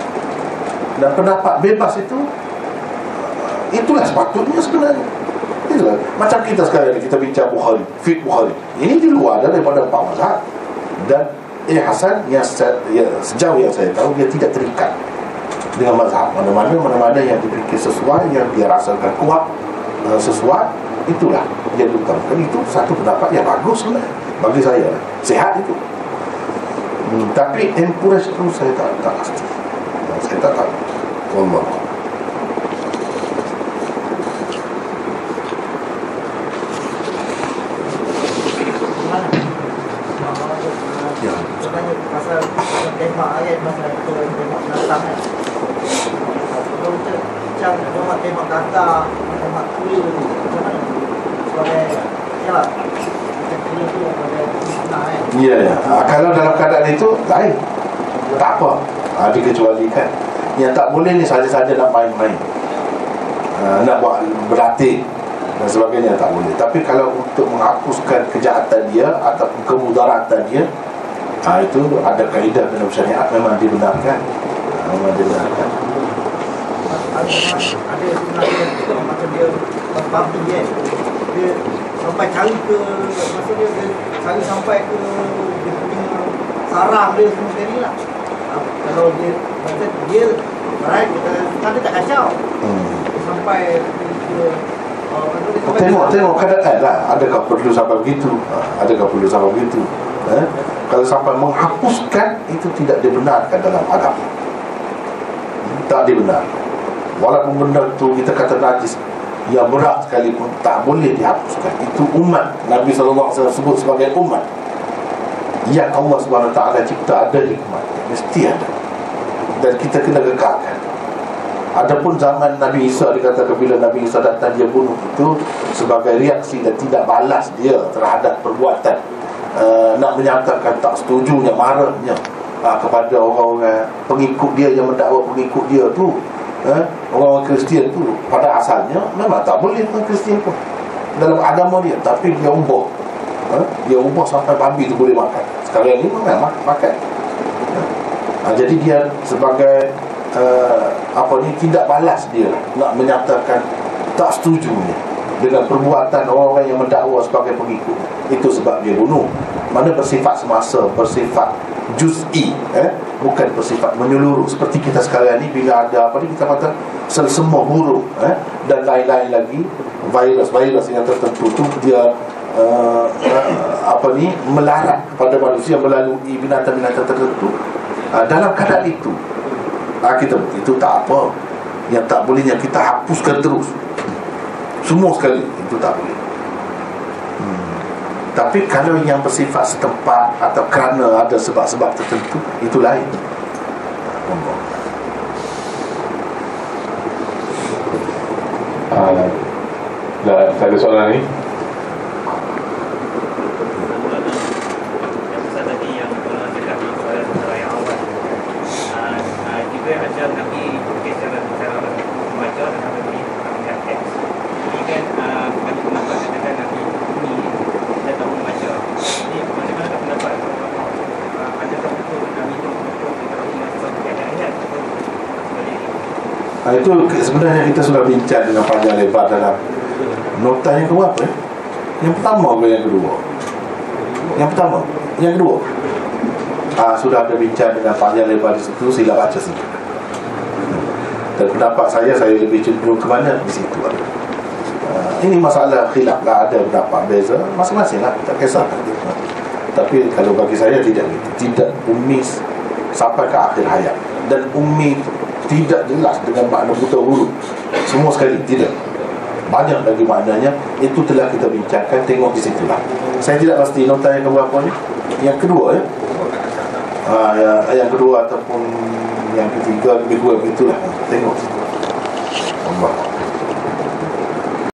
Dan pendapat bebas itu, itulah sepatutnya sebenarnya. Itulah. Macam kita sekarang kita bincang Bukhari, fiqh Bukhari, ini di luar daripada 4 mazhab. Dan Hasan yang sejauh yang saya tahu, dia tidak terikat dengan mazhab. Mana-mana yang dipikir sesuai, yang dia rasakan kuat, sesuai, itulah dia utamakan. Itu satu pendapat yang bagus sebenarnya bagi saya, sehat itu. Tapi encourage tu saya tak pasti. Saya tak tahu. Allah. Ya. Sebenarnya pasal tema ayat pasal tema datang kan. Kalau kita macam tema datang, tema tu macam mana? Sebagai ya, macam tu ada makna kan. Ya, ya. Kalau dalam keadaan itu lain, tak apa. Dikecualikan. Yang tak boleh ni saja-saja nak main-main, nak buat berlatih dan sebagainya, tak boleh. Tapi kalau untuk menghapuskan kejahatan dia ataupun kemudaratan dia, itu ada kaedah dalam syariat, memang dibenarkan. Memang dibenarkan. Ada sebenarnya macam dia babi dia sampai cari ke, maksudnya dia cari sampai ke dia punya sarang dia semua sekali lah. Kalau dia macam dia right, kita tak kacau sampai ke tengok keadaan lah. Adakah perlu sampai begitu? Adakah perlu sampai begitu? Kalau sampai menghapuskan, itu tidak dibenarkan dalam agama. Tak dibenarkan. Walaupun benda tu kita kata najis, yang berat sekalipun, tak boleh dihapuskan. Itu umat Nabi SAW sebut sebagai umat yang Allah SWT cipta, ada hikmah, mesti ada, dan kita kena gegarkan. Adapun zaman Nabi Isa, dikatakan bila Nabi Isa datang, dia bunuh itu sebagai reaksi dan tidak balas dia terhadap perbuatan, nak menyatakan tak setujunya, marahnya kepada orang-orang pengikut dia yang mendakwa pengikut dia tu, orang-orang Kristian tu. Pada asalnya memang tak boleh orang Kristian pun dalam agama dia, tapi dia ubah. Dia ubah sampai babi tu boleh makan. Sekarang ni memang makan. Jadi dia sebagai tidak balas dia, nak menyatakan tak setuju dengan perbuatan orang-orang yang mendakwa sebagai pengikut. Itu sebab dia bunuh. Mana bersifat semasa, bersifat juz'i, bukan bersifat menyeluruh. Seperti kita sekarang ni, bila ada kita kata selsema burung, dan lain-lain lagi, virus-virus yang tertentu tu, dia melarat kepada manusia melalui binatang-binatang tertentu. Dalam keadaan itu, kita itu tak apa. Yang tak bolehnya kita hapuskan terus semua sekali, itu tak boleh. Tapi kalau yang bersifat setempat atau kerana ada sebab-sebab tertentu, itu lain. Tak ada soalan ni? Itu sebenarnya kita sudah bincang dengan panjang lebar dalam nota yang keberapa? Yang pertama ke yang kedua? Yang pertama, yang kedua. Sudah ada bincang dengan panjang lebar di situ, sila baca situ. Dan pendapat saya lebih cenderung ke mana? Di situ. Ini masalah khilaf lah, ada pendapat beza, masing-masing lah, tak kisah. Tapi kalau bagi saya tidak ummi sampai ke akhir hayat. Dan ummi tidak jelas dengan makna buta huruf semua sekali, tidak. Banyak lagi maknanya. Itu telah kita bincangkan, tengok di situlah. Saya tidak pasti nota yang keberapa ni. Yang kedua yang kedua ataupun yang ketiga, lebih kurang itulah. Tengok situ. Allah.